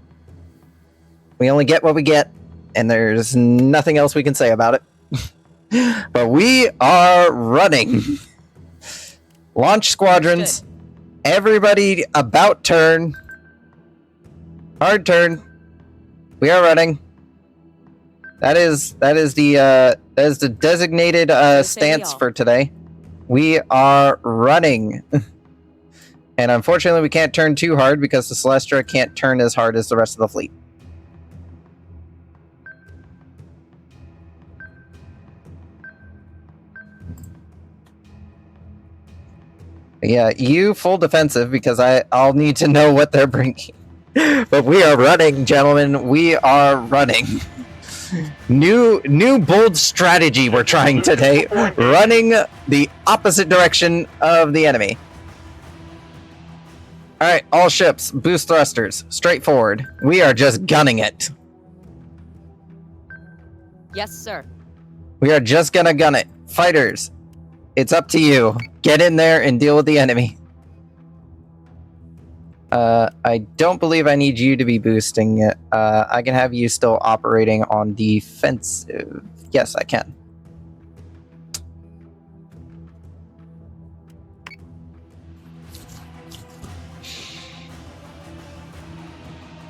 We only get what we get, and there's nothing else we can say about it. But we are running. Launch squadrons. Everybody about turn. Hard turn. We are running. That is the designated stance for today. We are running. And unfortunately, we can't turn too hard because the Celestra can't turn as hard as the rest of the fleet. Yeah, you full defensive because I'll need to know what they're bringing. But we are running, gentlemen. We are running. New bold strategy we're trying today. Running the opposite direction of the enemy. Alright, all ships, boost thrusters, straight forward. We are just gunning it. Yes, sir. We are just gonna gun it. Fighters, it's up to you. Get in there and deal with the enemy. I don't believe I need you to be boosting it. I can have you still operating on defensive. Yes, I can.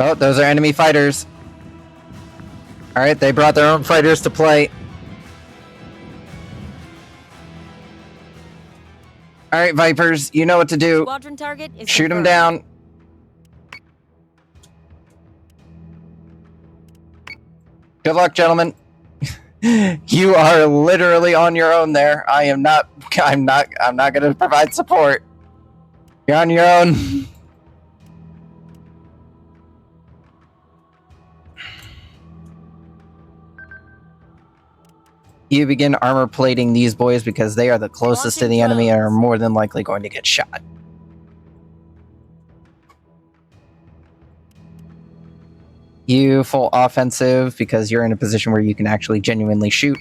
Oh, those are enemy fighters. Alright, they brought their own fighters to play. Alright, Vipers, you know what to do. Squadron target is Shoot them confirmed. down. Good luck, gentlemen. You are literally on your own there. I'm not gonna provide support. You're on your own. You begin armor plating these boys because they are the closest to the enemy and are more than likely going to get shot. You full offensive because you're in a position where you can actually genuinely shoot.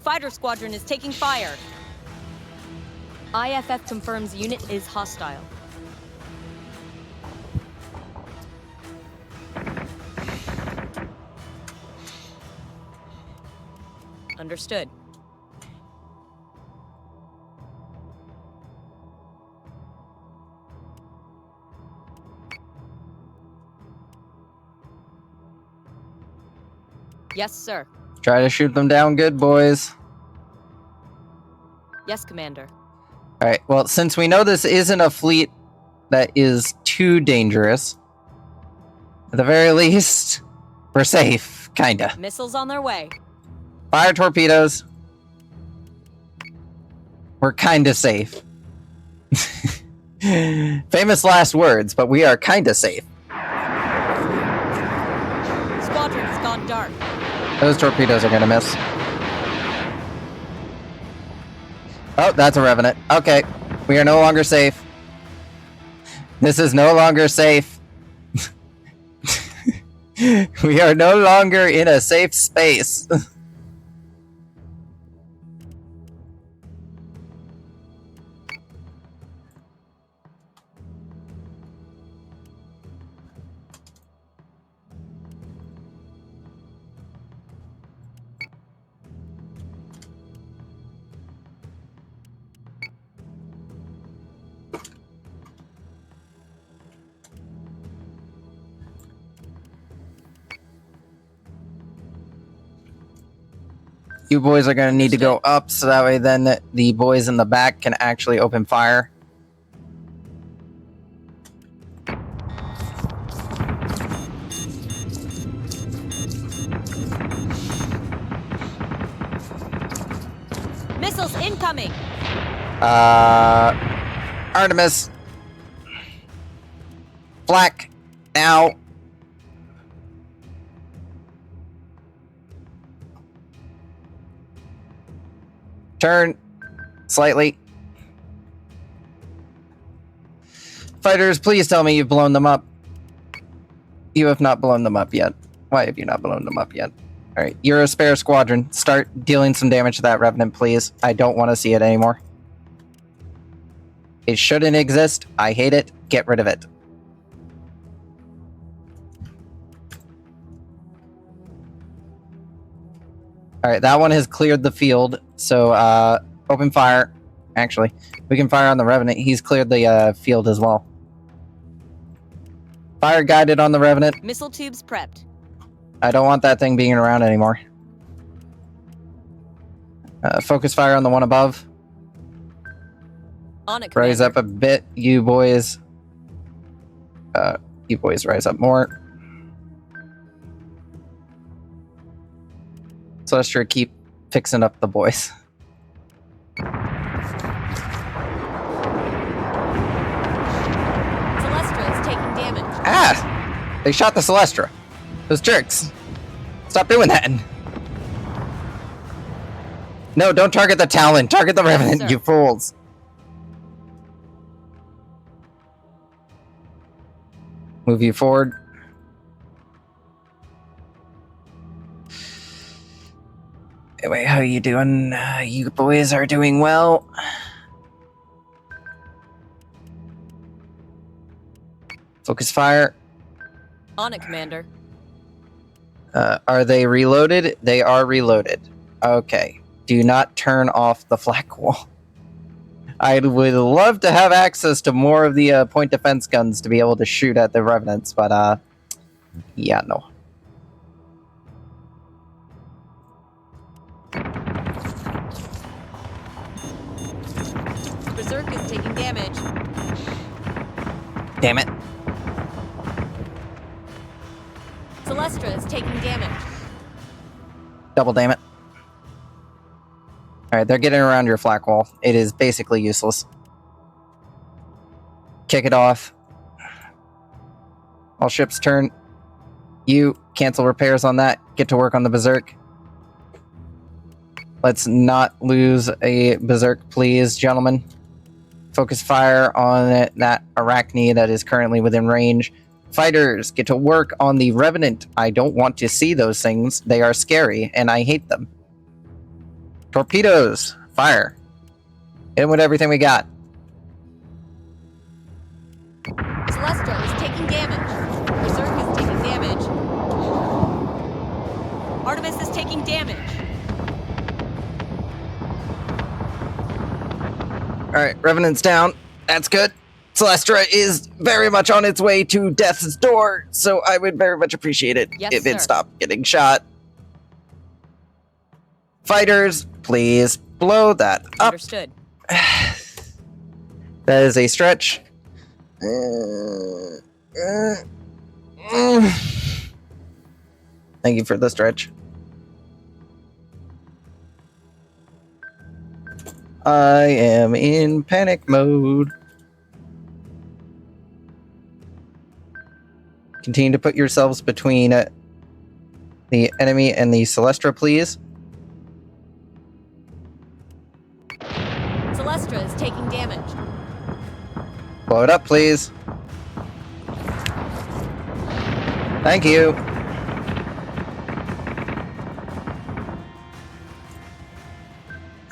Fighter squadron is taking fire. IFF confirms unit is hostile. Understood. Yes, sir. Try to shoot them down good, boys. Yes, Commander. Alright, well, since we know this isn't a fleet that is too dangerous, at the very least, we're safe, kinda. Missiles on their way. Fire torpedoes. We're kinda safe. Famous last words, but we are kinda safe. Squadron has gone dark. Those torpedoes are gonna miss. Oh, that's a Revenant. Okay, we are no longer safe. This is no longer safe. We are no longer in a safe space. You boys are going to need to go up so that way then the boys in the back can actually open fire. Missiles incoming. Artemis. Flak. Now. Turn. Slightly. Fighters, please tell me you've blown them up. You have not blown them up yet. Why have you not blown them up yet? Alright, you're a spare squadron. Start dealing some damage to that Revenant, please. I don't want to see it anymore. It shouldn't exist. I hate it. Get rid of it. Alright, that one has cleared the field. So, open fire. Actually, we can fire on the Revenant. He's cleared the field as well. Fire guided on the Revenant. Missile tubes prepped. I don't want that thing being around anymore. Focus fire on the one above. On it, Rise Commander. up a bit, you boys. You boys rise up more. Celestia, keep fixing up the boys. Celestra is taking damage. Ah! They shot the Celestra. Those jerks. Stop doing that. No, don't target the Talon. Target the Revenant, sir. you fools. Move you forward. Anyway, how you doing? You boys are doing well. Focus fire. On it, Commander. Are they reloaded? They are reloaded. Okay. Do not turn off the flak wall. I would love to have access to more of the point defense guns to be able to shoot at the revenants, but yeah, no. Berserk is taking damage. Damn it. Celestra is taking damage. Double damn it. Alright, they're getting around your flak wall. It is basically useless. Kick it off. All ships turn. You cancel repairs on that. Get to work on the Berserk. Let's not lose a Berserk, please, gentlemen. Focus fire on that Arachne that is currently within range. Fighters, get to work on the Revenant. I don't want to see those things. They are scary, and I hate them. Torpedoes, fire. Hit them with everything we got. Celestra is taking damage. Berserk is taking damage. Artemis is taking damage. Alright, Revenant's down. That's good. Celestra is very much on its way to death's door, so I would very much appreciate it Yes, if sir. it stopped getting shot. Fighters, please blow that up. Understood. That is a stretch. Thank you for the stretch. I am in panic mode. Continue to put yourselves between the enemy and the Celestra, please. Celestra is taking damage. Blow it up, please. Thank you.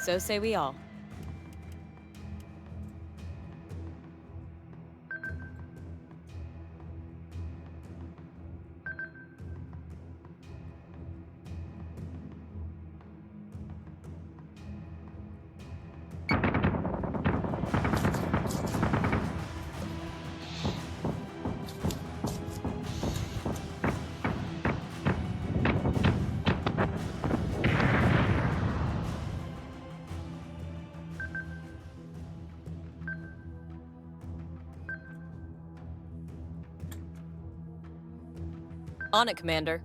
So say we all. On it, Commander.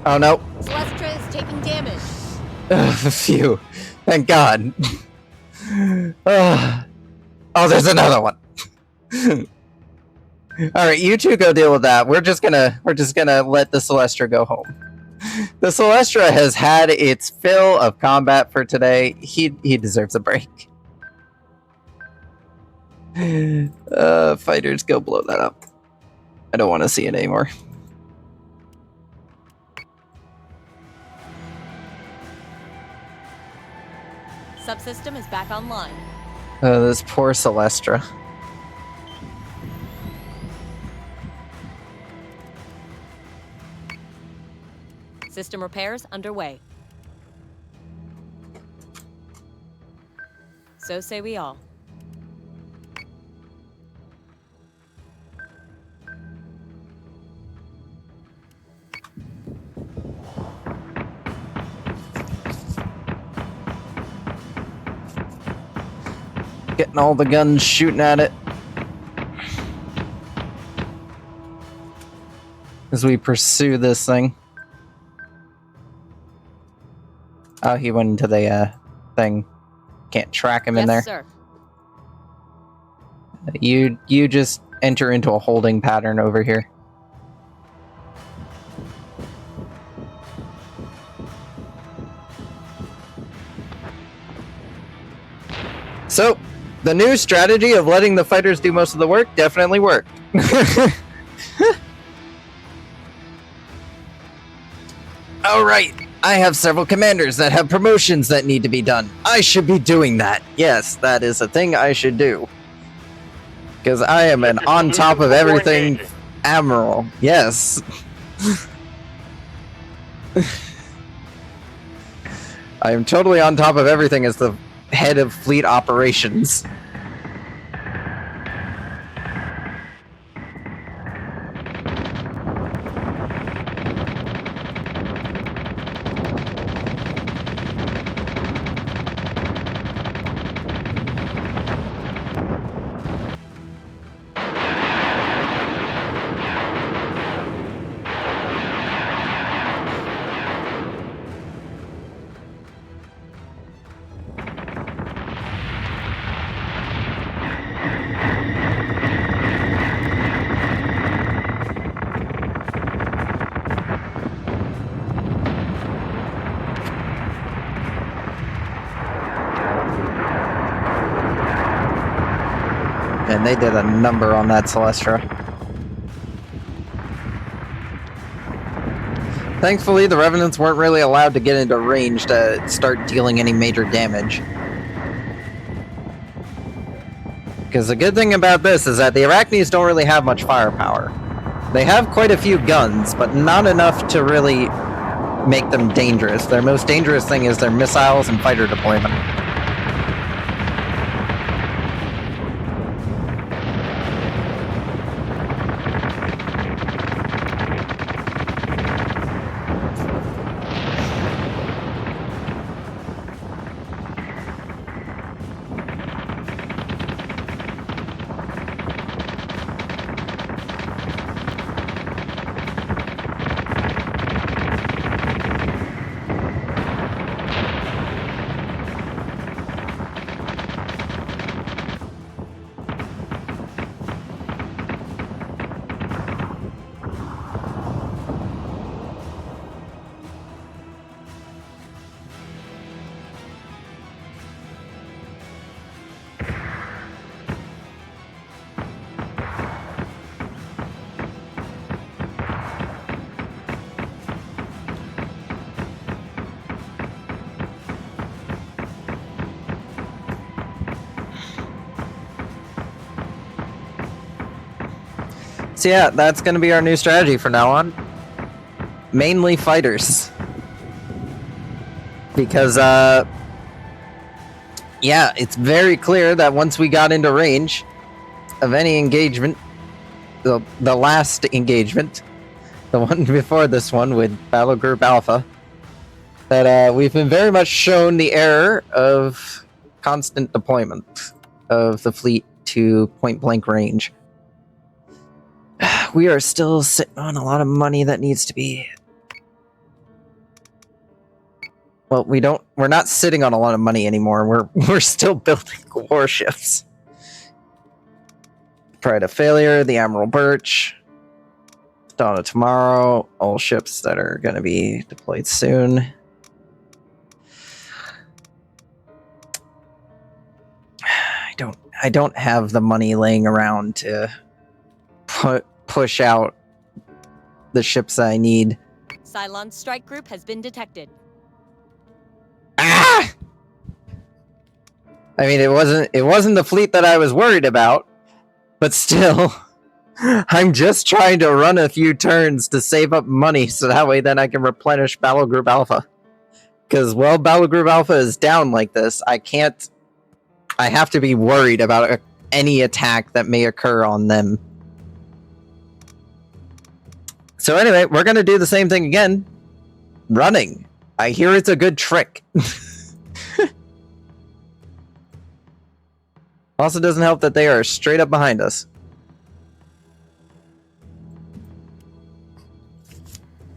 Oh no. Celestra is taking damage. Phew. Thank God. Oh, there's another one. Alright, you two go deal with that. We're just gonna let the Celestra go home. The Celestra has had its fill of combat for today. He deserves a break. Fighters, go blow that up. I don't want to see it anymore. Subsystem is back online. This poor Celestra. System repairs underway. So say we all. Getting all the guns shooting at it. As we pursue this thing. Oh, he went into the thing. Can't track him in there. Yes, sir. You just enter into a holding pattern over here. So, the new strategy of letting the fighters do most of the work definitely worked. Oh, right. I have several commanders that have promotions that need to be done. I should be doing that. Yes, that is a thing I should do. Because I am an Check your on top of solutions before everything engaging. admiral. Yes. I am totally on top of everything as the head of fleet operations. And they did a number on that Celestra. Thankfully, the Revenants weren't really allowed to get into range to start dealing any major damage. Because the good thing about this is that the Arachnes don't really have much firepower. They have quite a few guns, but not enough to really make them dangerous. Their most dangerous thing is their missiles and fighter deployment. So yeah, that's going to be our new strategy from now on. Mainly fighters. Because, yeah, it's very clear that once we got into range of any engagement, the last engagement, the one before this one with Battle Group Alpha, that we've been very much shown the error of constant deployment of the fleet to point-blank range. We are still sitting on a lot of money that needs to be... Well, we're not sitting on a lot of money anymore. We're still building warships. Pride of Failure, the Admiral Birch, Dawn of Tomorrow, all ships that are going to be deployed soon. I don't have the money laying around to push out the ships I need. Cylon's strike group has been detected. Ah! I mean, it wasn't the fleet that I was worried about, but still, I'm just trying to run a few turns to save up money so that way then I can replenish Battle Group Alpha. Because, well, Battle Group Alpha is down like this, I have to be worried about any attack that may occur on them. So anyway, we're going to do the same thing again. Running. I hear it's a good trick. Also doesn't help that they are straight up behind us.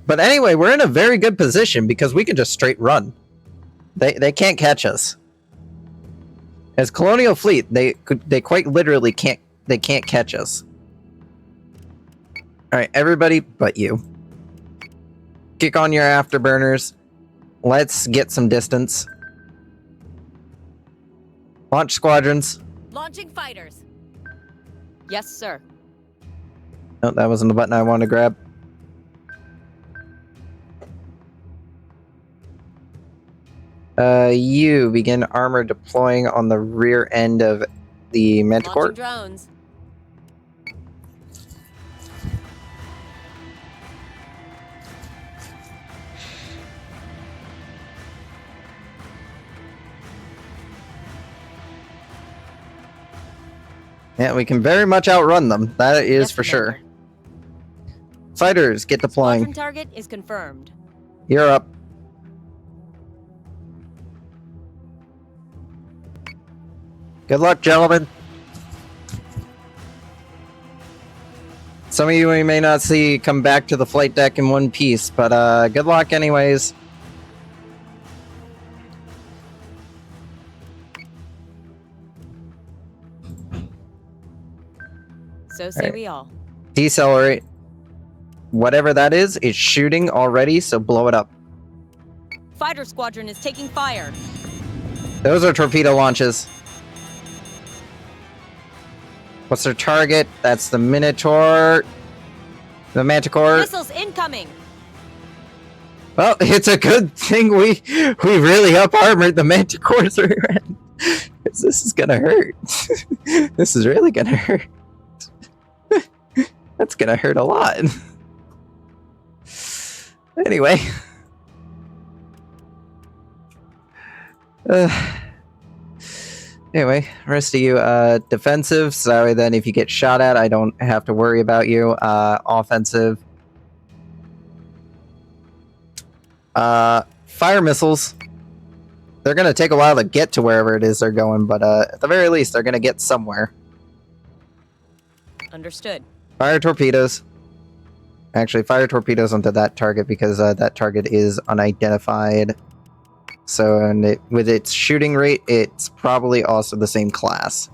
But anyway, we're in a very good position because we can just straight run. They can't catch us. As Colonial Fleet, they quite literally can't catch us. Alright, everybody but you. Kick on your afterburners. Let's get some distance. Launch squadrons. Launching fighters. Yes, sir. No, that wasn't the button I wanted to grab. You begin armor deploying on the rear end of the Launching Manticore. drones. Yeah, we can very much outrun them. That is Yes, for Commander. sure. Fighters, get deploying. Squadron target is confirmed. You're up. Good luck, gentlemen. Some of you we may not see come back to the flight deck in one piece, but good luck anyways. So say Alright. we all. Decelerate. Whatever that is, it's shooting already, so blow it up. Fighter squadron is taking fire. Those are torpedo launches. What's their target? That's the Minotaur. The Manticore. Missiles incoming. Well, it's a good thing we really up armored the Manticore's rear end. 'Cause this is gonna hurt. This is really gonna hurt. That's gonna hurt a lot. Anyway. Anyway, rest of you defensive, so then if you get shot at, I don't have to worry about you. Offensive. Fire missiles. They're gonna take a while to get to wherever it is they're going, but at the very least, they're gonna get somewhere. Understood. Fire torpedoes. Actually, fire torpedoes onto that target because that target is unidentified. So, and with its shooting rate, it's probably also the same class.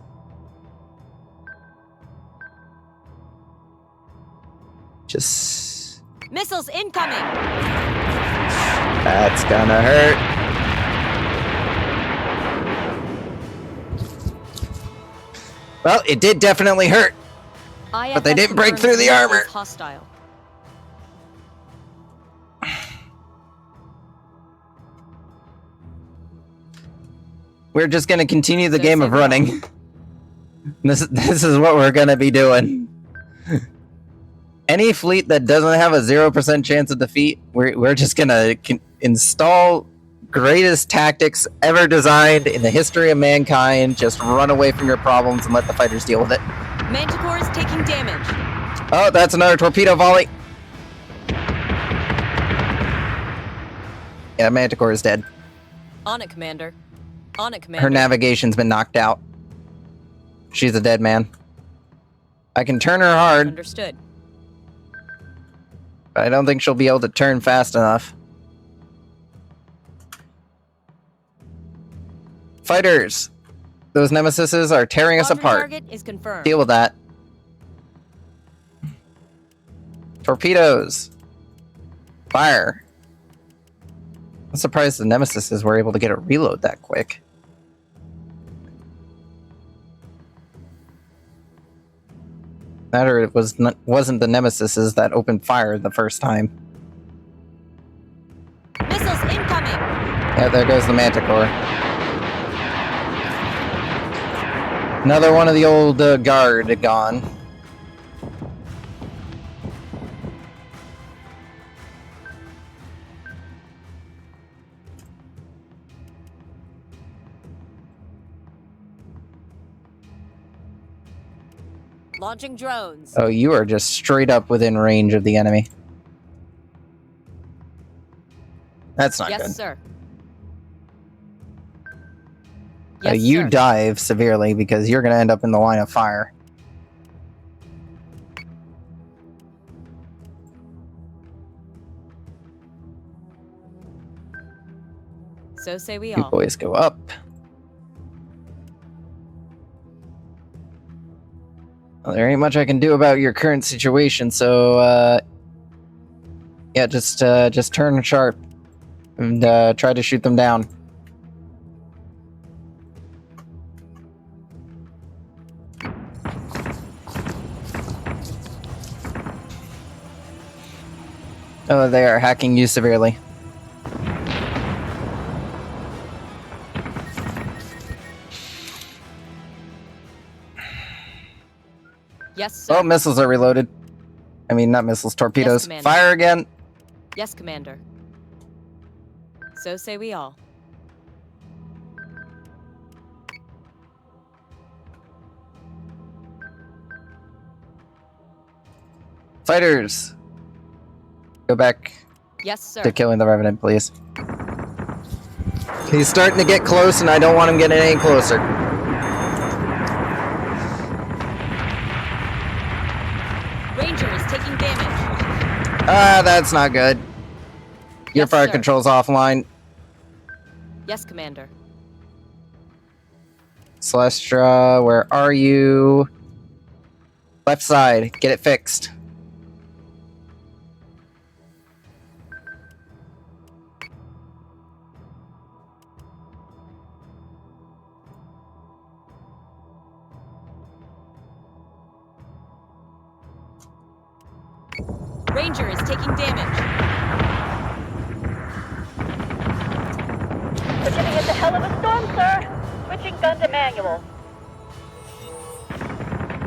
Just... Missiles incoming. That's gonna hurt. Well, it did definitely hurt. But they didn't break through the armor. Hostile. We're just gonna continue the So game say of we all. running. This is what we're gonna be doing. Any fleet that doesn't have a 0% chance of defeat, we're just gonna install greatest tactics ever designed in the history of mankind. Just run away from your problems and let the fighters deal with it. Manticore is taking damage. Oh, that's another torpedo volley. Yeah, Manticore is dead. On it, Commander. On it, Commander. Her navigation's been knocked out. She's a dead man. I can turn her hard, Understood. but I don't think she'll be able to turn fast enough. Fighters! Those nemesises are tearing us Squadron apart. target is confirmed. Deal with that. Torpedoes! Fire! I'm surprised the nemesises were able to get a reload that quick. That or it wasn't the nemesises that opened fire the first time. Missiles incoming. Yeah, there goes the Manticore. Another one of the old guard gone. Launching drones. Oh, you are just straight up within range of the enemy. That's not Yes, good. sir. Yes, You sir. dive severely because you're going to end up in the line of fire. So say we You all. boys go up. Well, there ain't much I can do about your current situation, so yeah, just turn sharp and try to shoot them down. Oh, they are hacking you severely. Yes, sir. Oh, missiles are reloaded. I mean, not missiles, torpedoes. Commander. Fire again. Yes, Commander. So say we all. Fighters. Go back Yes, sir. to killing the Revenant, please. He's starting to get close, and I don't want him getting any closer. Ranger is taking damage. Ah, that's not good. Your Yes, fire sir. control's offline. Yes, Commander. Celestra, where are you? Left side, get it fixed. Ranger is taking damage. We're getting into hell of a storm, sir. Switching gun to manual.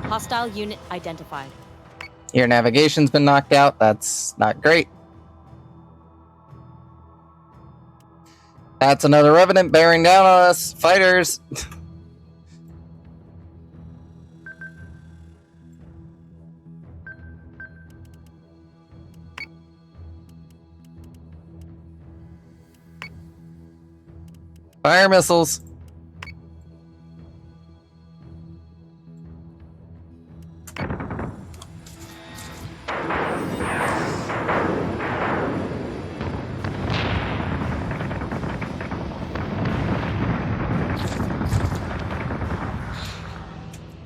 Hostile unit identified. Your navigation's been knocked out. That's not great. That's another Revenant bearing down on us. Fighters. Fire missiles.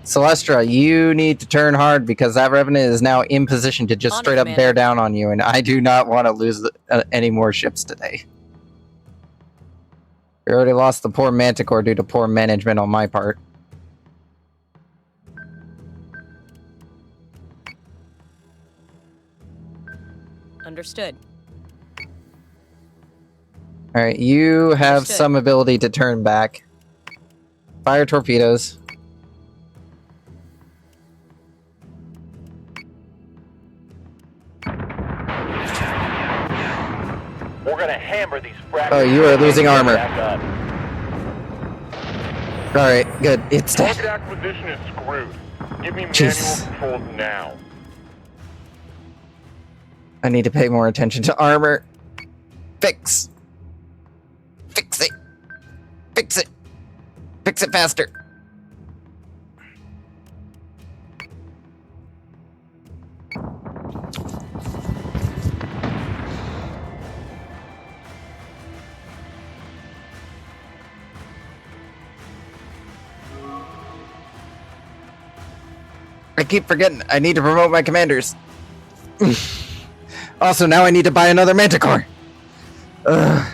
Celestra, you need to turn hard because that Revenant is now in position to just On it, straight up Commander. bear down on you, and I do not want to lose any more ships today. We already lost the poor Manticore due to poor management on my part. Understood. Alright, you have Understood. some ability to turn back. Fire torpedoes. We're gonna hammer these fractures. Oh, you are losing armor. Back up. Alright, good. It's dead. Target acquisition is screwed. Give me Jeez. manual controls now. I need to pay more attention to armor. Fix. Fix it. Fix it. Fix it faster. I keep forgetting. I need to promote my commanders. Also, now I need to buy another Manticore. Ugh.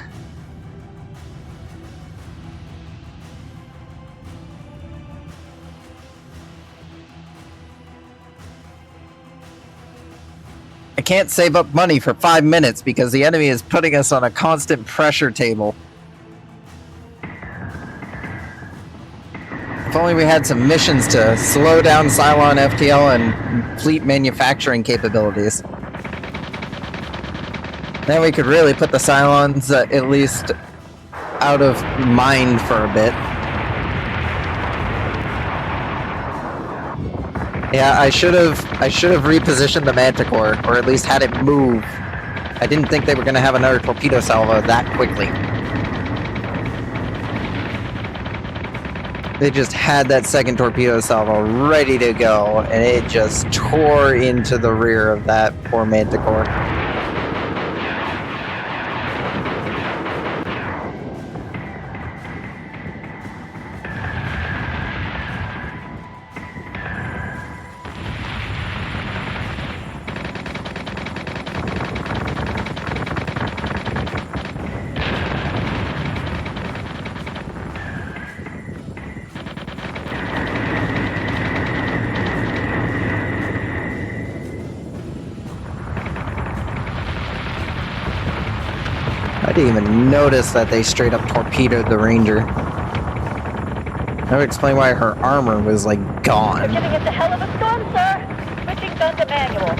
I can't save up money for 5 minutes because the enemy is putting us on a constant pressure table. If only we had some missions to slow down Cylon FTL and fleet manufacturing capabilities. Then we could really put the Cylons at least out of mind for a bit. Yeah, I should have repositioned the Manticore, or at least had it move. I didn't think they were going to have another torpedo salvo that quickly. They just had that second torpedo salvo ready to go, and it just tore into the rear of that poor Manticore. I didn't even notice that they straight up torpedoed the Ranger. That would explain why her armor was, like, We're gone. gonna get the hell of a storm, sir. Switching gun to manual.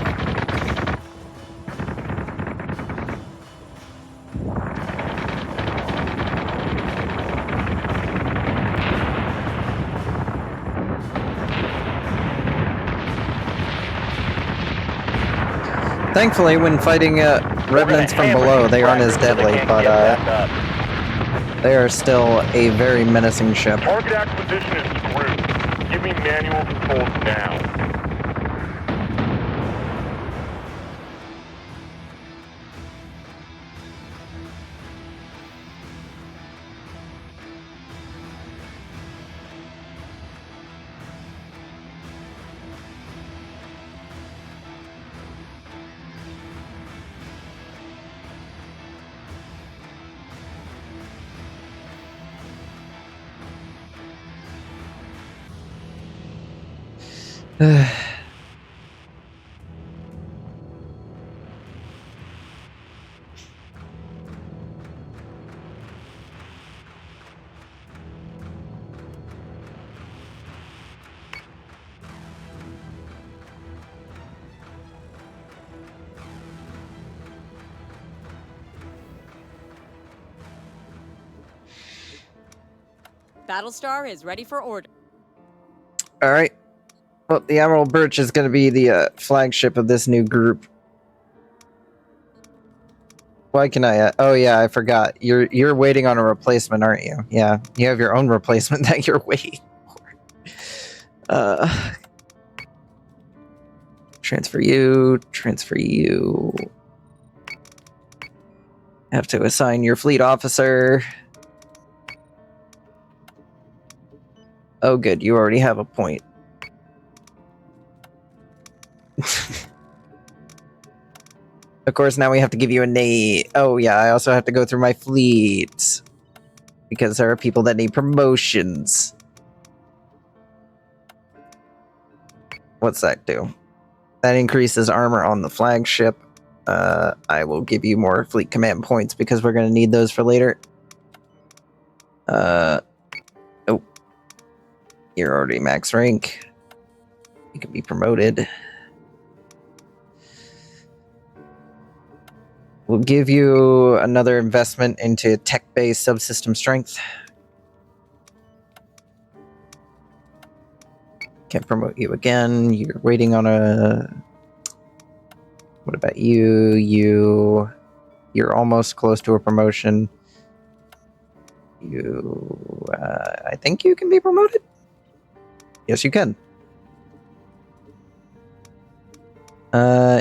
Thankfully, when fighting revenants from hammer below, these they aren't as fragments so they deadly, can't but get back up. they are still a very menacing ship. Target acquisition is screwed. Give me manual controls now. Battlestar is ready for order. All right. Well, the Admiral Birch is going to be the flagship of this new group. Why can I? Oh yeah, I forgot. You're waiting on a replacement, aren't you? Yeah, you have your own replacement that you're waiting for. Transfer you. Transfer you. Have to assign your fleet officer. Oh, good. You already have a point. Of course, now we have to give you a name. Oh, yeah, I also have to go through my fleet. Because there are people that need promotions. What's that do? That increases armor on the flagship. I will give you more fleet command points because we're going to need those for later. Oh. You're already max rank. You can be promoted. We'll give you another investment into tech-based subsystem strength. Can't promote you again. You're waiting on a... What about you? You're almost close to a promotion. I think you can be promoted? Yes, you can.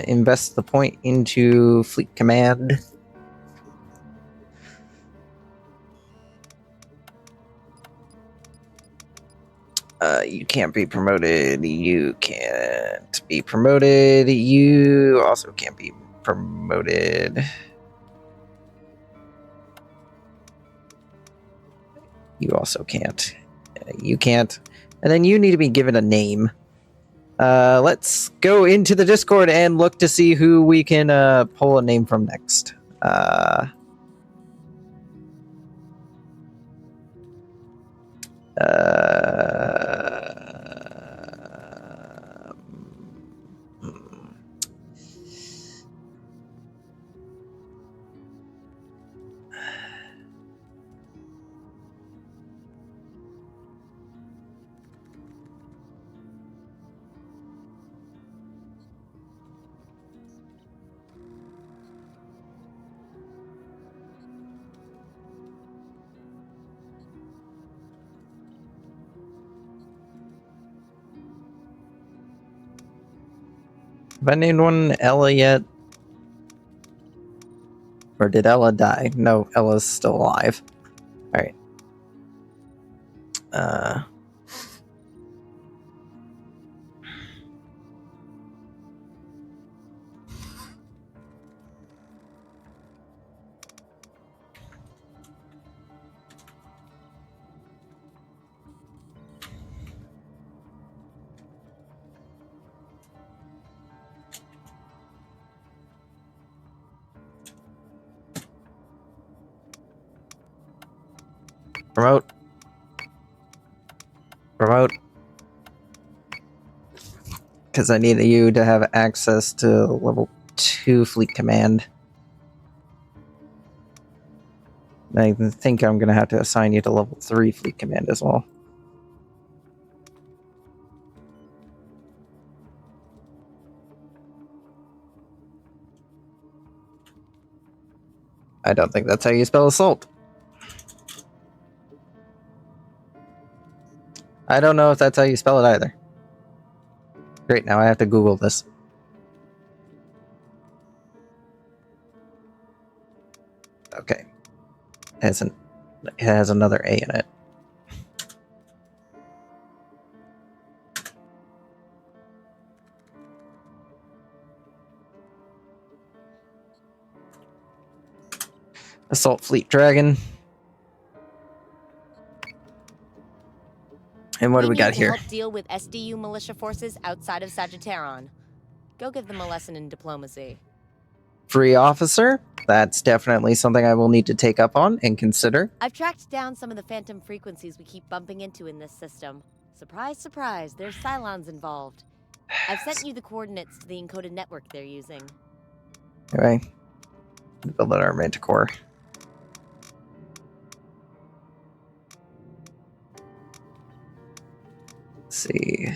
Invest the point into fleet command. You can't be promoted. You can't be promoted. You also can't be promoted. You also can't. You can't. And then you need to be given a name. Let's go into the Discord and look to see who we can pull a name from next. Have I named one Ella yet? Or did Ella die? No, Ella's still alive. Alright. Promote. Promote. Because I need you to have access to level 2 fleet command. I think I'm going to have to assign you to level 3 fleet command as well. I don't think that's how you spell assault. I don't know if that's how you spell it either. Great, now I have to Google this. Okay. It has another A in it. Assault Fleet Dragon. And what do we got here? Help deal with SDU militia forces outside of Sagittarian. Go give them a lesson in diplomacy. Free officer. That's definitely something I will need to take up on and consider. I've tracked down some of the phantom frequencies we keep bumping into in this system. Surprise, surprise, there's Cylons involved. I've sent you the coordinates to the encoded network they're using. Anyway, build an our Manticore. Let's see.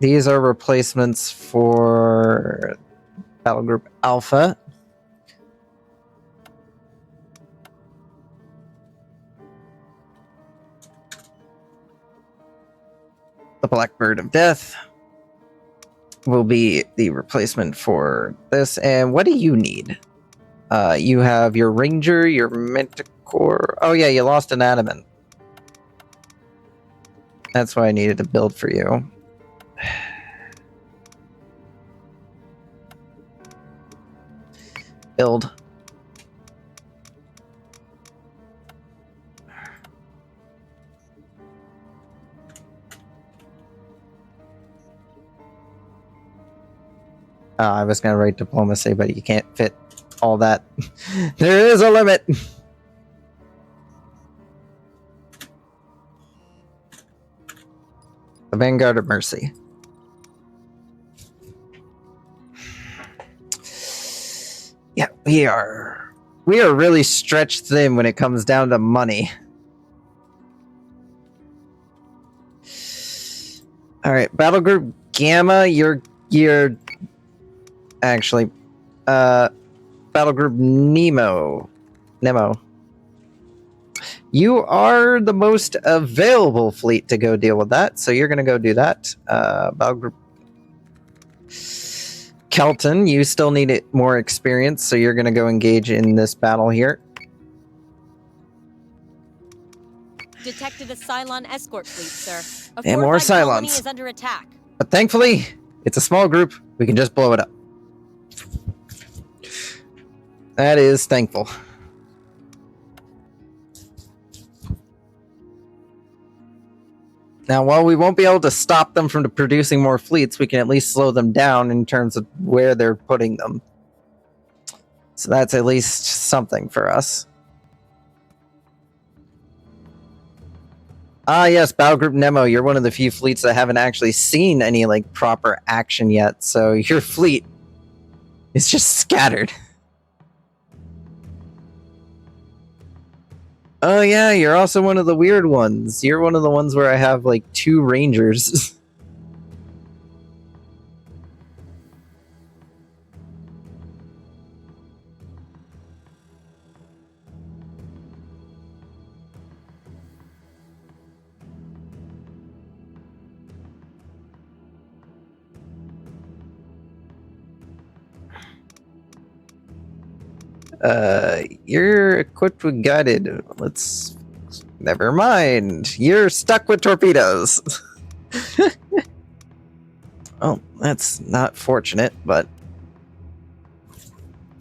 These are replacements for Battle Group Alpha. The Blackbird of Death will be the replacement for this. And what do you need? You have your Ranger, your Manticore. Oh yeah, you lost an Adamant. That's what I needed to build for you. Build. I was going to write diplomacy, but you can't fit all that. There is a limit. The Vanguard of Mercy. Yeah, we are really stretched thin when it comes down to money. All right, Battle Group Gamma, you're actually Battle Group Nemo. You are the most available fleet to go deal with that, so you're going to go do that. Battle Group Kelton, you still need more experience, so you're going to go engage in this battle here. Detected a Cylon escort fleet, sir. And more fortified colony Cylons. is under attack. But thankfully, it's a small group. We can just blow it up. That is thankful. Now, while we won't be able to stop them from producing more fleets, we can at least slow them down in terms of where they're putting them. So that's at least something for us. Ah, yes, Battle Group Nemo, you're one of the few fleets that haven't actually seen any, like, proper action yet, so your fleet is just scattered. Oh yeah, you're also one of the weird ones. You're one of the ones where I have, like, 2 Rangers. You're equipped with guided. Let's... Never mind. You're stuck with torpedoes. Oh, that's not fortunate, but...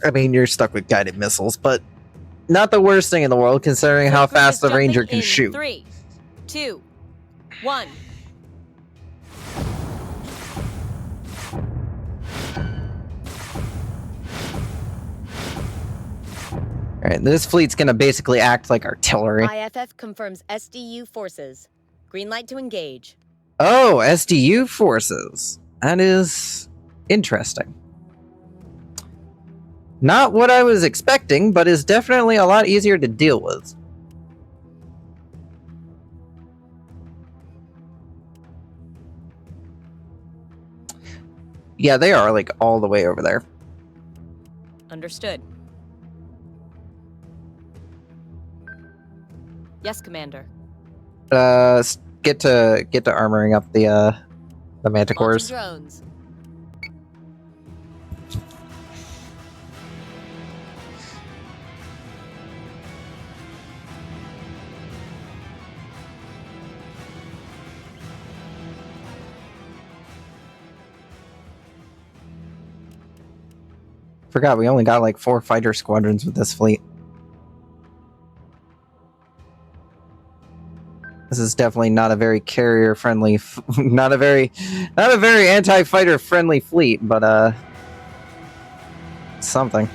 I mean, you're stuck with guided missiles, but... Not the worst thing in the world, considering how fast the Ranger can shoot. 3, 2, 1. Alright, this fleet's gonna basically act like artillery. IFF confirms SDU forces. Green light to engage. Oh, SDU forces. That is interesting. Not what I was expecting, but is definitely a lot easier to deal with. Yeah, they are like all the way over there. Understood. Yes, Commander. Get to armoring up the Launching manticores. drones. Forgot we only got like 4 fighter squadrons with this fleet. This is definitely not a very carrier friendly, not a very anti-fighter friendly fleet, but something.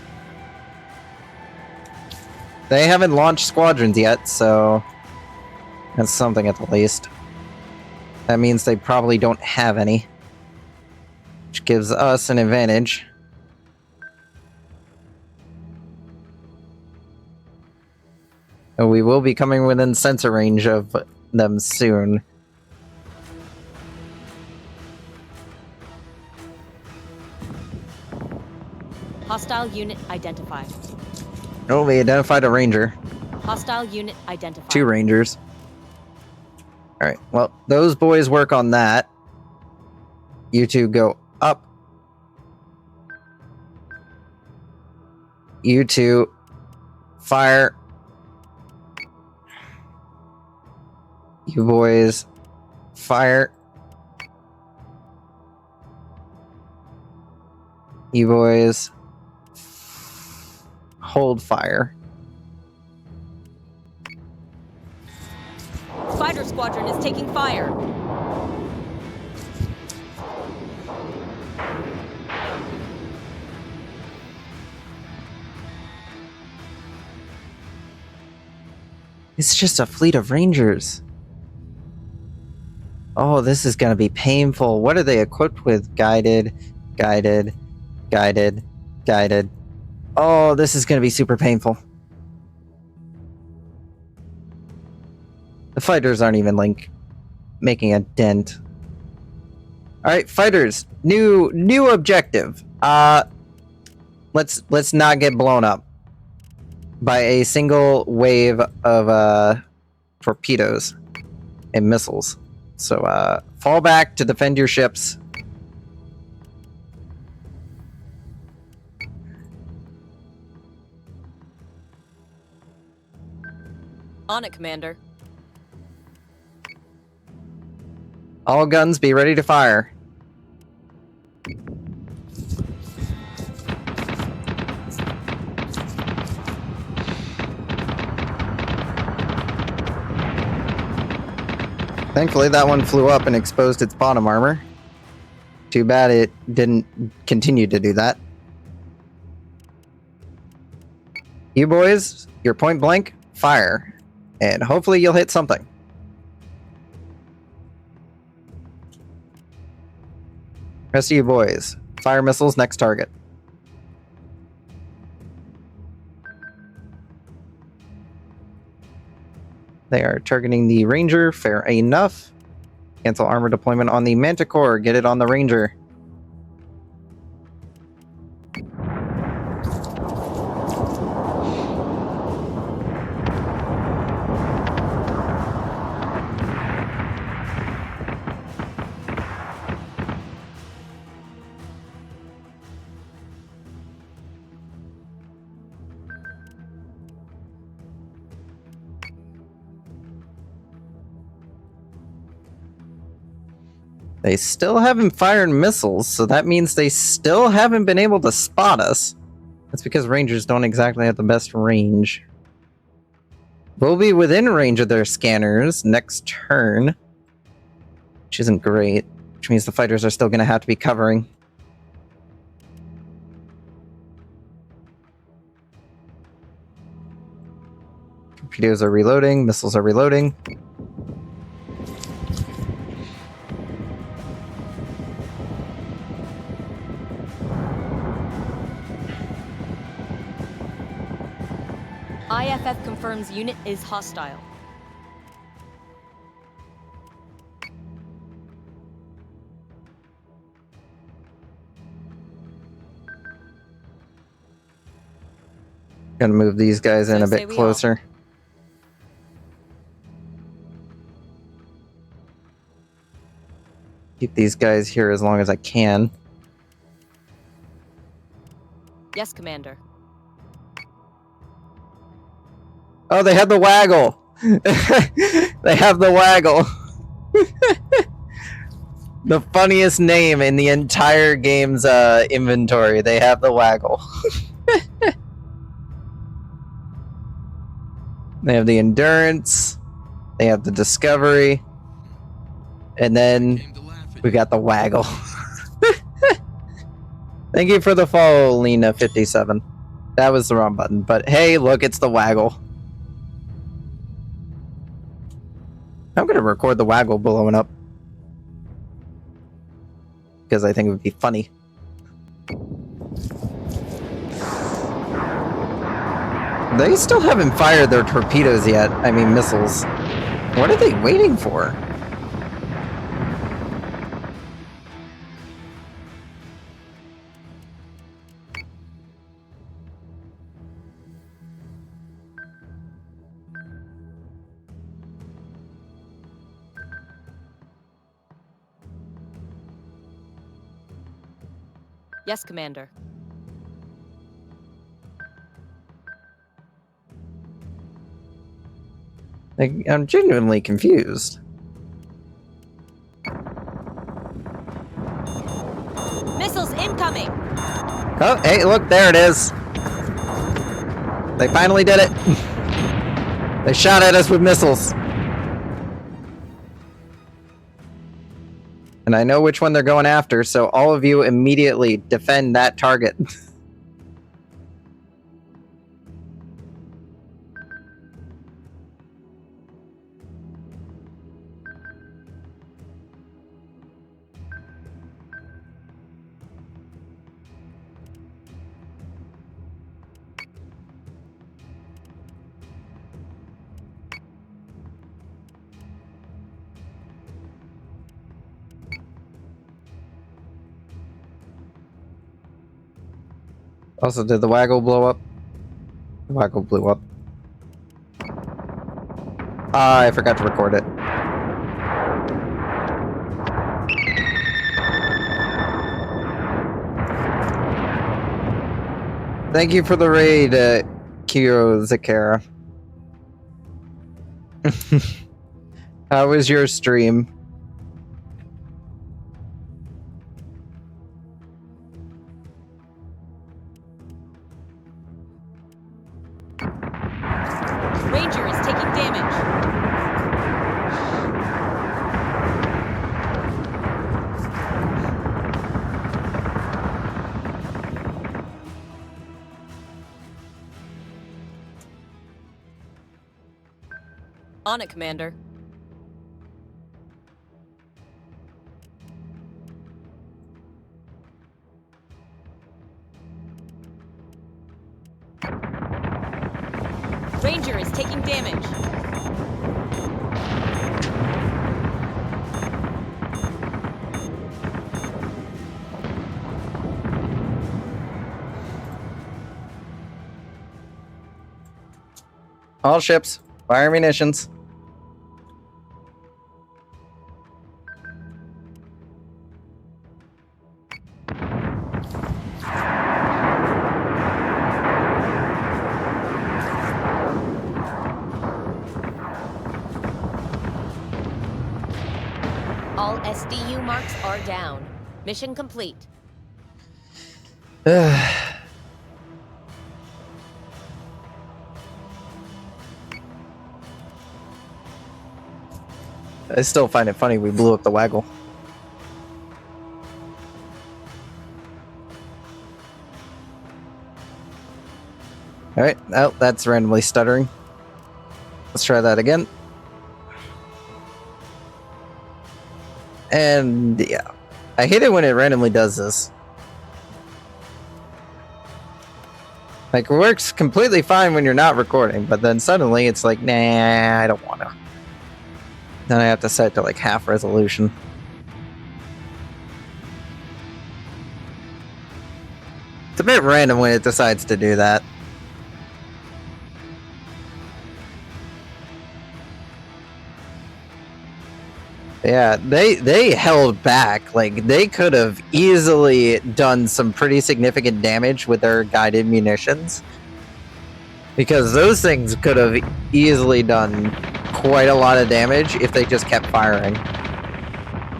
They haven't launched squadrons yet, so that's something at the least. That means they probably don't have any, which gives us an advantage. And we will be coming within sensor range of them soon. Hostile unit identified. Oh, we identified a ranger. Hostile unit identified. 2 rangers. Alright, well, those boys work on that. You two go up. You two fire. You boys fire. You boys hold fire. Fighter squadron is taking fire. It's just a fleet of rangers. Oh, this is gonna be painful. What are they equipped with? Guided, guided, guided, guided. Oh, this is gonna be super painful. The fighters aren't even like making a dent. Alright, fighters. New objective. Let's not get blown up by a single wave of torpedoes and missiles. So fall back to defend your ships. On it, Commander. All guns be ready to fire. Thankfully, that one flew up and exposed its bottom armor. Too bad it didn't continue to do that. You boys, you're point blank, fire. And hopefully you'll hit something. Rest of you boys, fire missiles next target. They are targeting the Ranger, fair enough. Cancel armor deployment on the Manticore, get it on the Ranger. They still haven't fired missiles, so that means they still haven't been able to spot us. That's because Rangers don't exactly have the best range. We'll be within range of their scanners next turn, which isn't great, which means the fighters are still going to have to be covering. Torpedoes are reloading. Missiles are reloading. IFF confirms unit is hostile. Gonna move these guys in So a say bit we all. closer. Keep these guys here as long as I can. Yes, Commander. Oh, they have the waggle. They have the waggle. The funniest name in the entire game's inventory. They have the waggle. They have the endurance. They have the discovery. And then we got the waggle. Thank you for the follow, Lena57. That was the wrong button. But hey, look, it's the waggle. I'm going to record the waggle blowing up. Because I think it would be funny. They still haven't fired their torpedoes yet. I mean, missiles. What are they waiting for? Yes, Commander. I'm genuinely confused. Missiles incoming! Oh, hey, look, there it is. They finally did it. They shot at us with missiles. And I know which one they're going after, so all of you immediately defend that target. Also, did the waggle blow up? The waggle blew up. I forgot to record it. Thank you for the raid, Kiro Zakara. How was your stream? Ranger is taking damage. On it, Commander. Ranger is taking damage. All ships, fire munitions. All SDU marks are down. Mission complete. I still find it funny we blew up the waggle. Alright, oh, that's randomly stuttering. Let's try that again. And yeah, I hate it when it randomly does this. Like, it works completely fine when you're not recording, but then suddenly it's like, nah, I don't want to. Then I have to set it to like half resolution. It's a bit random when it decides to do that. Yeah, they held back. Like, they could have easily done some pretty significant damage with their guided munitions. Because those things could have easily done quite a lot of damage if they just kept firing.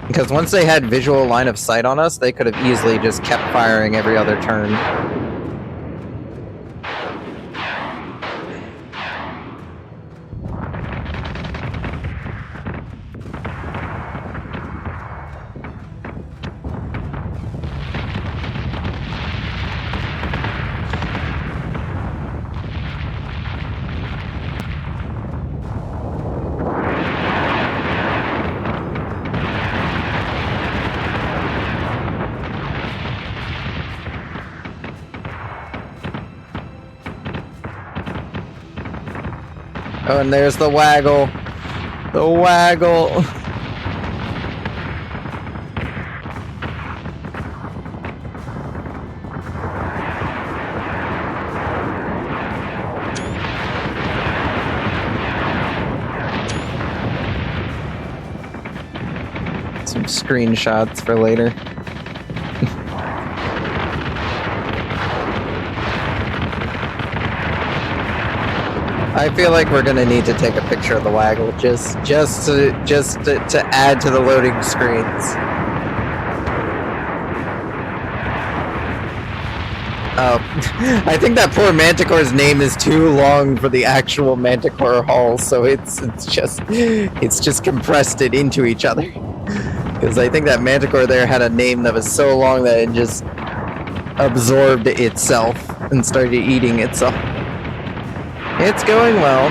Because once they had visual line of sight on us, they could have easily just kept firing every other turn. Oh, and there's the waggle. The waggle. Some screenshots for later. I feel like we're gonna need to take a picture of the waggle just to add to the loading screens. Oh, I think that poor Manticore's name is too long for the actual Manticore Hall, so it's just compressed it into each other. Because I think that Manticore there had a name that was so long that it just absorbed itself and started eating itself. It's going well.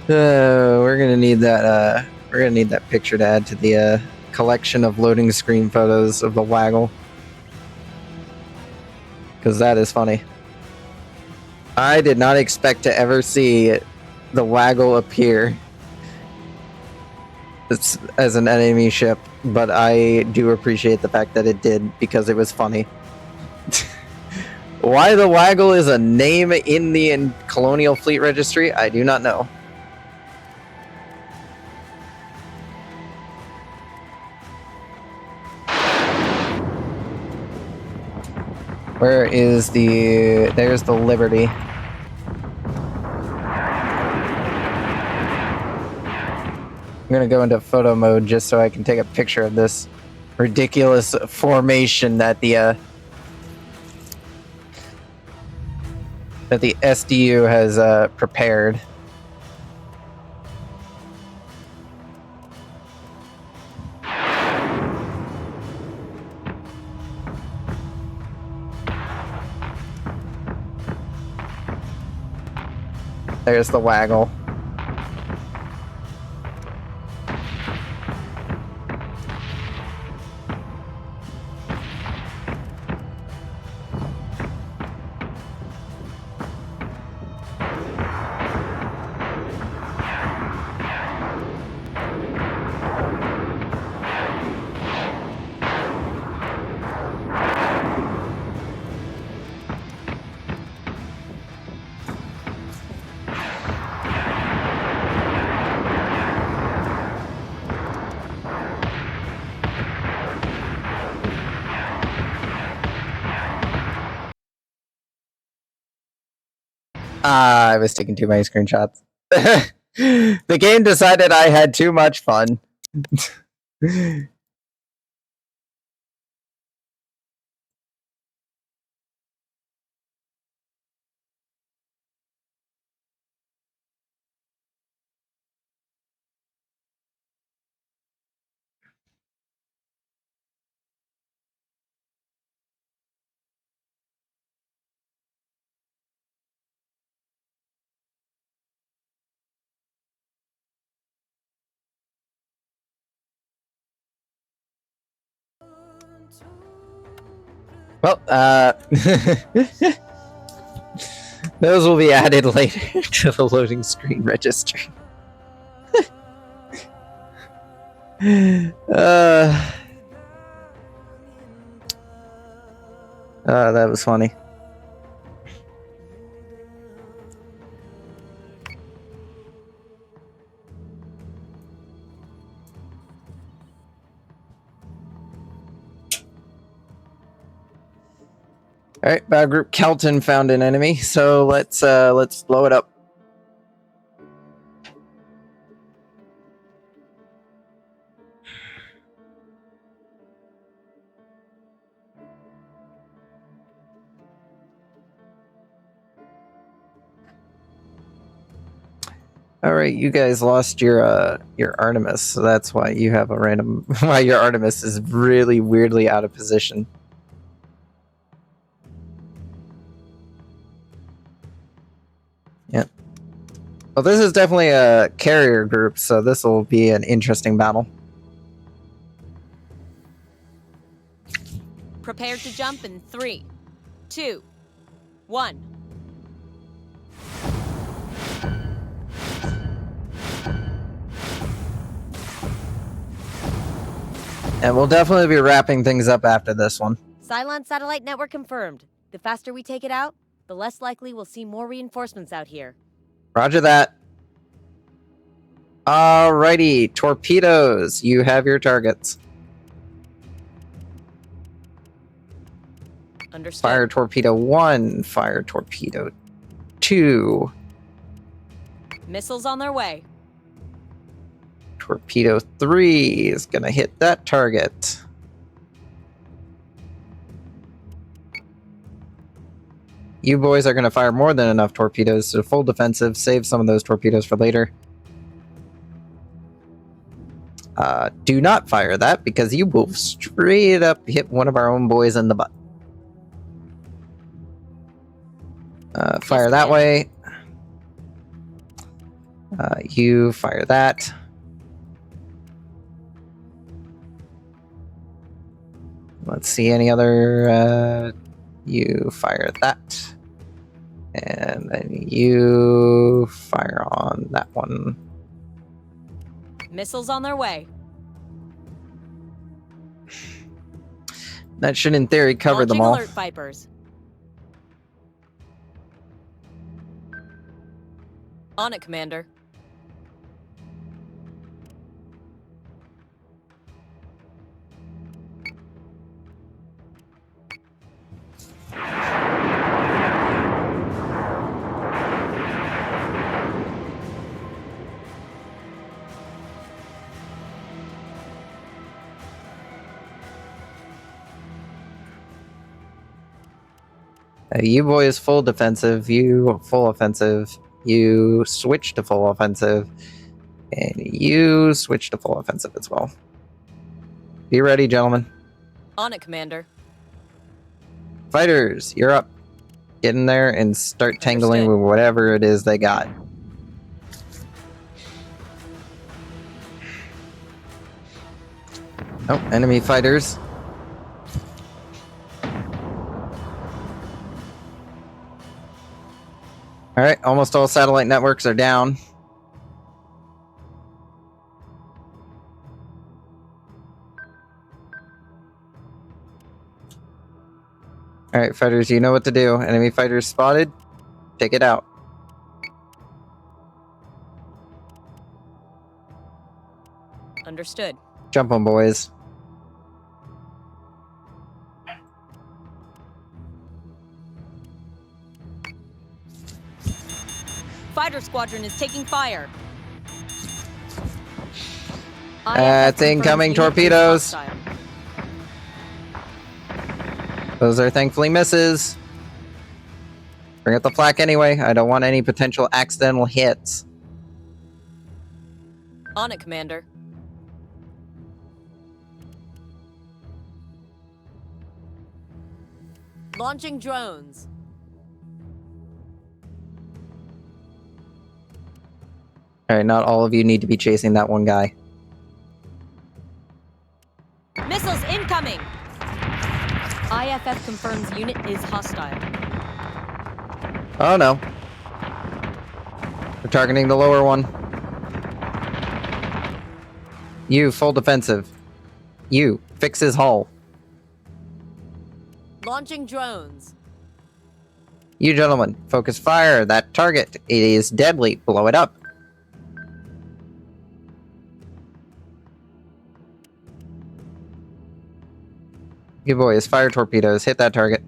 We're gonna need that. We're gonna need that picture to add to the collection of loading screen photos of the waggle, because that is funny. I did not expect to ever see the waggle appear as an enemy ship, but I do appreciate the fact that it did, because it was funny. Why the waggle is a name in the Colonial Fleet Registry, I do not know. Where is the... There's the Liberty. I'm gonna go into photo mode just so I can take a picture of this ridiculous formation that the SDU has prepared. There's the waggle. I was taking too many screenshots. The game decided I had too much fun. Well, those will be added later to the loading screen registry. That was funny. All right, Battle Group Kelton found an enemy, so let's blow it up. All right, you guys lost your Artemis, so that's why you have a random. Why your Artemis is really weirdly out of position. Yeah. Well, this is definitely a carrier group, so this will be an interesting battle. Prepare to jump in 3, 2, 1. And we'll definitely be wrapping things up after this one. Cylon satellite network confirmed. The faster we take it out, the less likely we'll see more reinforcements out here. Roger that. Alrighty, torpedoes. You have your targets. Understood. Fire torpedo 1, fire torpedo 2. Missiles on their way. Torpedo 3 is gonna hit that target. You boys are gonna fire more than enough torpedoes to full defensive. Save some of those torpedoes for later. Do not fire that because you will straight up hit one of our own boys in the butt. Fire that way. You fire that. Let's see any other. You fire that. And then you fire on that one. Missiles on their way. That should, in theory, cover them all. Alert Vipers. On it, Commander. You boys full defensive, you full offensive, you switch to full offensive, and you switch to full offensive as well. Be ready, gentlemen. On it, Commander. Fighters, you're up. Get in there and start tangling Understood. with whatever it is they got. Oh, enemy fighters. Alright, almost all satellite networks are down. Alright, fighters, you know what to do. Enemy fighters spotted. Take it out. Understood. Jump on, boys. Fighter squadron is taking fire. That's incoming torpedoes. Those are thankfully misses. Bring up the flak anyway. I don't want any potential accidental hits. On it, Commander. Launching drones. Alright, not all of you need to be chasing that one guy. Missiles incoming. IFF confirms unit is hostile. Oh no. We're targeting the lower one. You, full defensive. You, fix his hull. Launching drones. You gentlemen, focus fire. That target, it is deadly. Blow it up. You boys, fire torpedoes. Hit that target.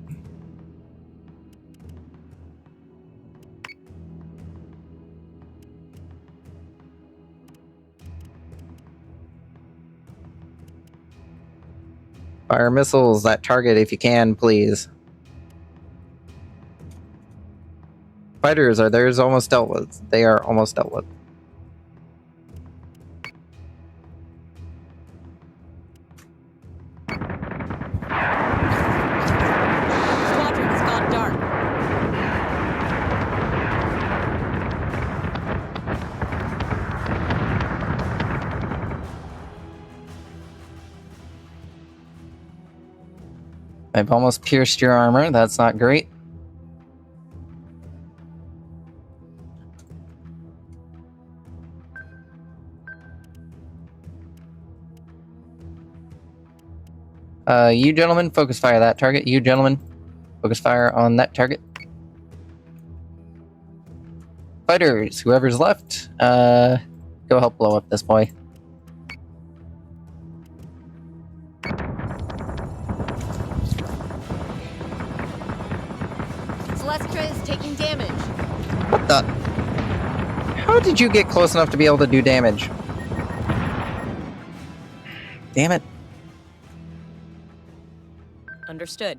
Fire missiles. That target if you can, please. Fighters, are theirs almost dealt with? They are almost dealt with. Squadron has gone dark. I've almost pierced your armor. That's not great. You gentlemen, focus fire that target. You gentlemen, focus fire on that target. Fighters, whoever's left, go help blow up this boy. Celestra is taking damage. What the? How did you get close enough to be able to do damage? Damn it. Understood.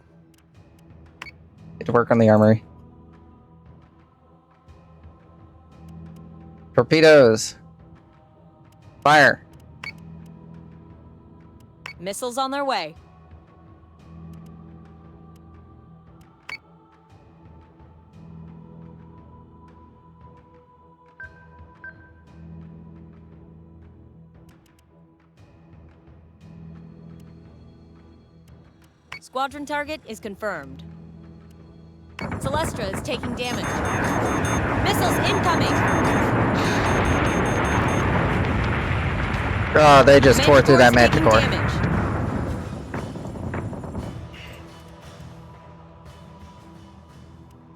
Get to work on the armory. Torpedoes. Fire. Missiles on their way. Squadron target is confirmed. Celestra is taking damage. Missiles incoming! Oh, they just tore through that Manticore's taking Manticore. damage.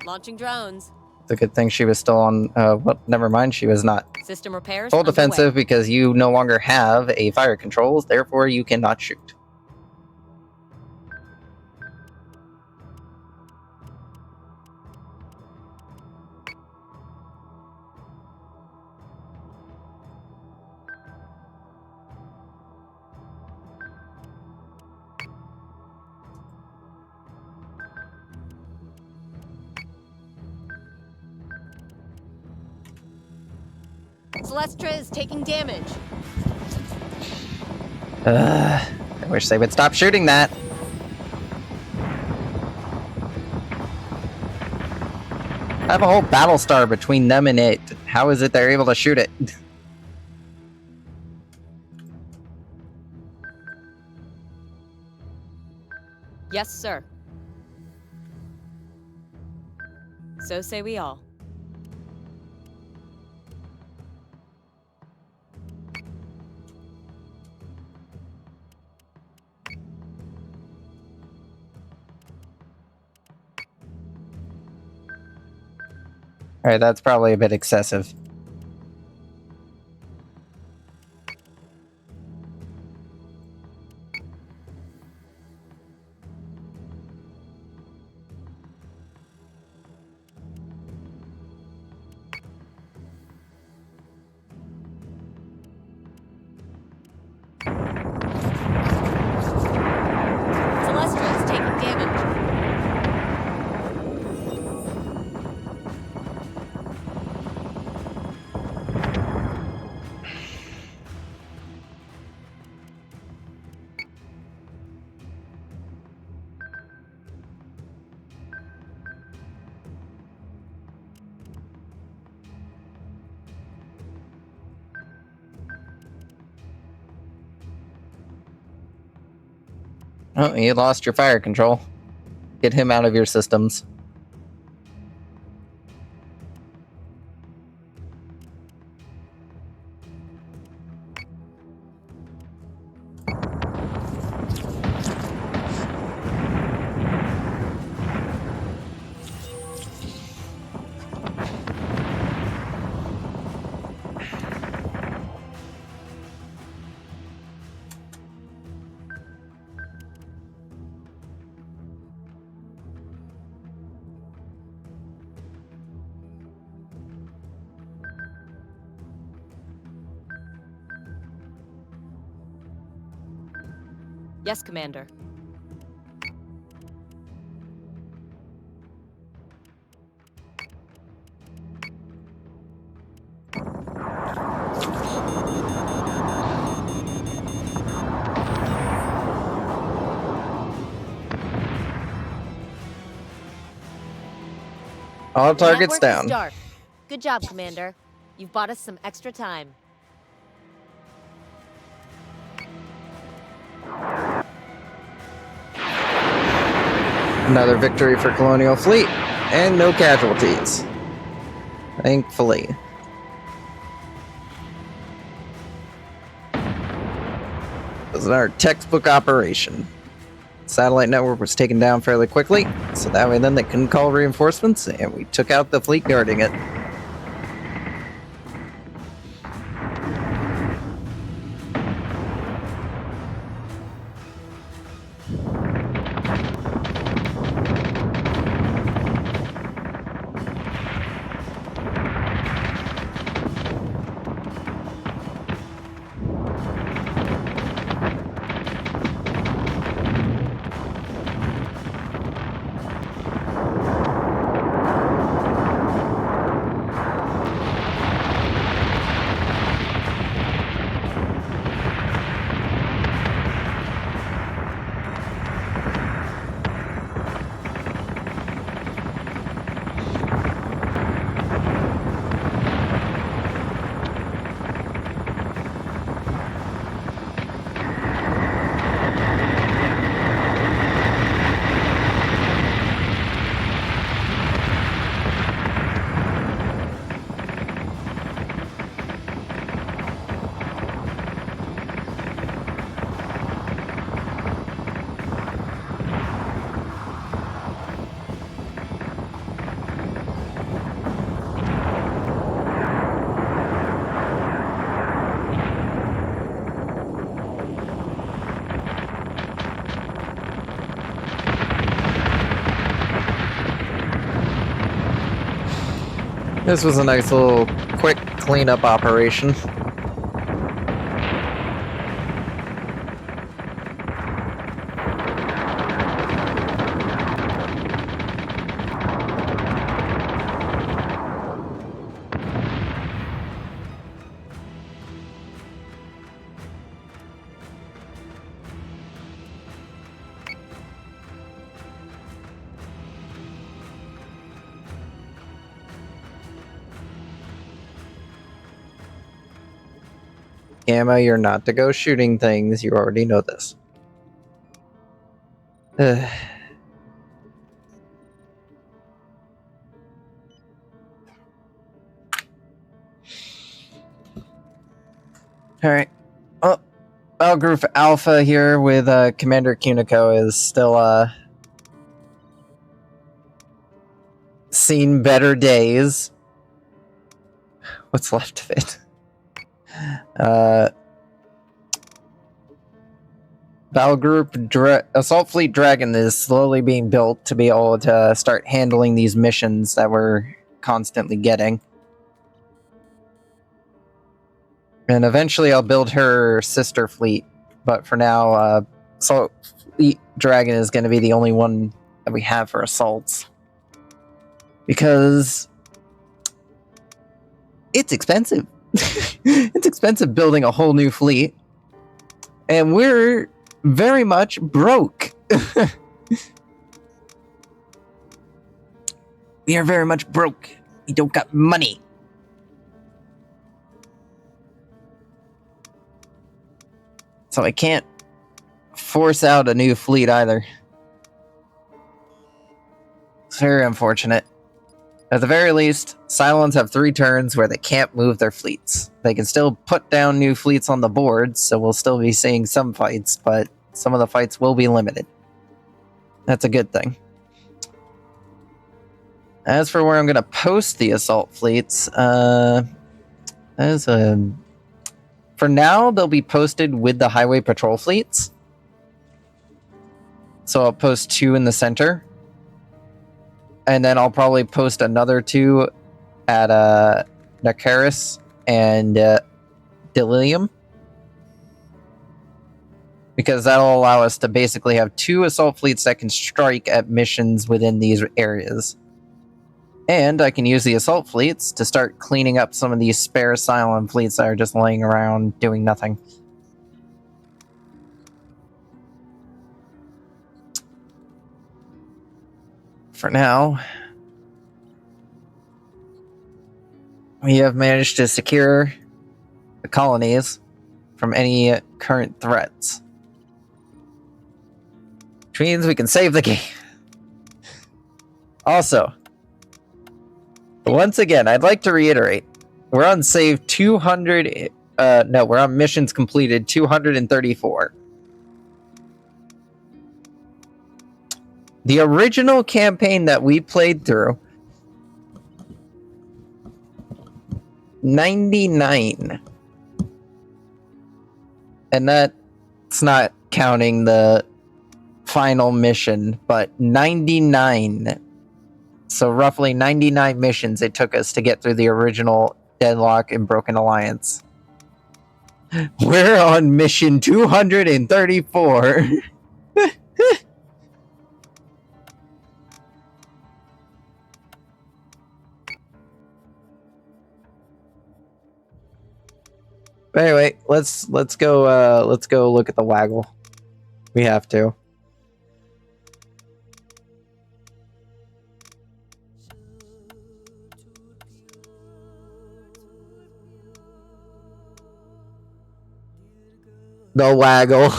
Launching drones. It's a good thing she was still on. Well, never mind, she was not. System repairs Full underway. defensive because you no longer have a fire controls, therefore you cannot shoot. Celestra is taking damage. I wish they would stop shooting that. I have a whole Battlestar between them and it. How is it they're able to shoot it? Yes, sir. So say we all. Alright, that's probably a bit excessive. Celestra is taking damage. Oh, you lost your fire control. Get him out of your systems. Yes, Commander. All The targets network down. is dark. Good job, Commander. You've bought us some extra time. Another victory for Colonial Fleet, and no casualties. Thankfully. This is our textbook operation. Satellite network was taken down fairly quickly, so that way then they couldn't call reinforcements, and we took out the fleet guarding it. This was a nice little quick cleanup operation. Gamma, you're not to go shooting things. You already know this. Alright. Oh, Battle Group Alpha here with Commander Cunico is still seen better days. What's left of it? Battle Group Assault Fleet Dragon is slowly being built to be able to start handling these missions that we're constantly getting. And eventually I'll build her sister fleet, but for now, Assault Fleet Dragon is going to be the only one that we have for assaults. Because it's expensive. It's expensive building a whole new fleet. And we're very much broke. We are very much broke. We don't got money. So I can't force out a new fleet either. It's very unfortunate. At the very least, Cylons have 3 turns where they can't move their fleets. They can still put down new fleets on the board, so we'll still be seeing some fights, but some of the fights will be limited. That's a good thing. As for where I'm going to post the assault fleets, for now, they'll be posted with the highway patrol fleets. So I'll post 2 in the center. And then I'll probably post another 2 at Nakaris and Delirium. Because that'll allow us to basically have 2 assault fleets that can strike at missions within these areas. And I can use the assault fleets to start cleaning up some of these spare Cylon fleets that are just laying around doing nothing. For now, we have managed to secure the colonies from any current threats. Which means we can save the game. Also, once again, I'd like to reiterate, we're on save 200, we're on missions completed 234. The original campaign that we played through, 99. And that's not counting the final mission, but 99. So roughly 99 missions it took us to get through the original Deadlock and Broken Alliance. We're on mission 234. Anyway, let's go look at the waggle. We have to. The waggle.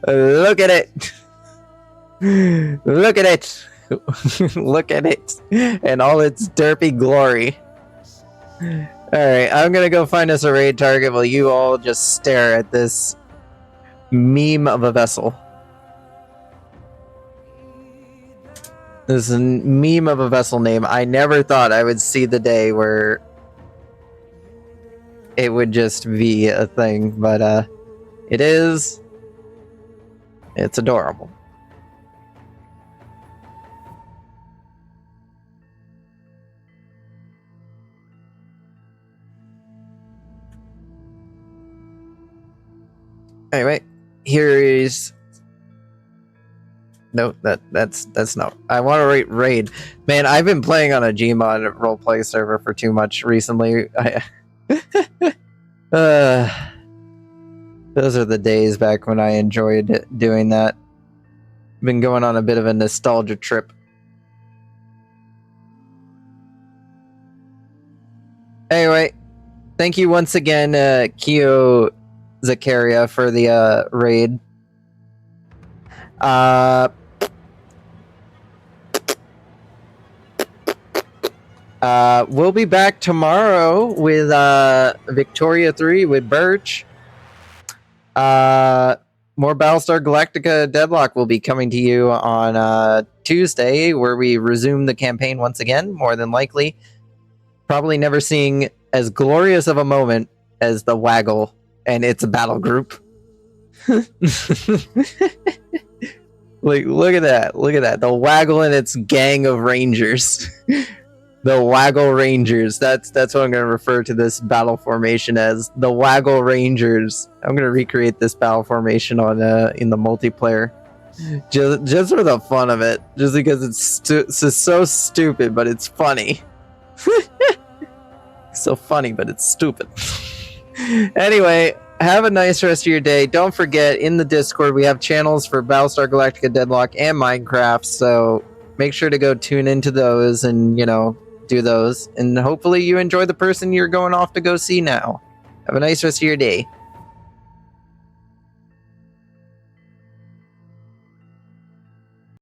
Look at it. Look at it. Look at it. And all its derpy glory. Alright, I'm gonna go find us a raid target while you all just stare at this meme of a vessel. This meme of a vessel name. I never thought I would see the day where it would just be a thing, but it is. It's adorable. Anyway, here is no. That's no. I want to raid. Man, I've been playing on a Gmod roleplay server for too much recently. Those are the days back when I enjoyed doing that. Been going on a bit of a nostalgia trip. Anyway, thank you once again, Kyo Zakaria, for the raid. We'll be back tomorrow with Victoria 3 with Birch. More Battlestar Galactica Deadlock will be coming to you on Tuesday, where we resume the campaign once again, more than likely. Probably never seeing as glorious of a moment as the Waggle and its battle group. Like, look at that. Look at that. The Waggle and its gang of rangers. The Waggle Rangers. That's what I'm going to refer to this battle formation as. The Waggle Rangers. I'm going to recreate this battle formation on in the multiplayer. Just for the fun of it. Just because it's so stupid, but it's funny. So funny, but it's stupid. Anyway, have a nice rest of your day. Don't forget, in the Discord, we have channels for Battlestar Galactica Deadlock and Minecraft, so make sure to go tune into those and, you know, do those. And hopefully you enjoy the person you're going off to go see now. Have a nice rest of your day.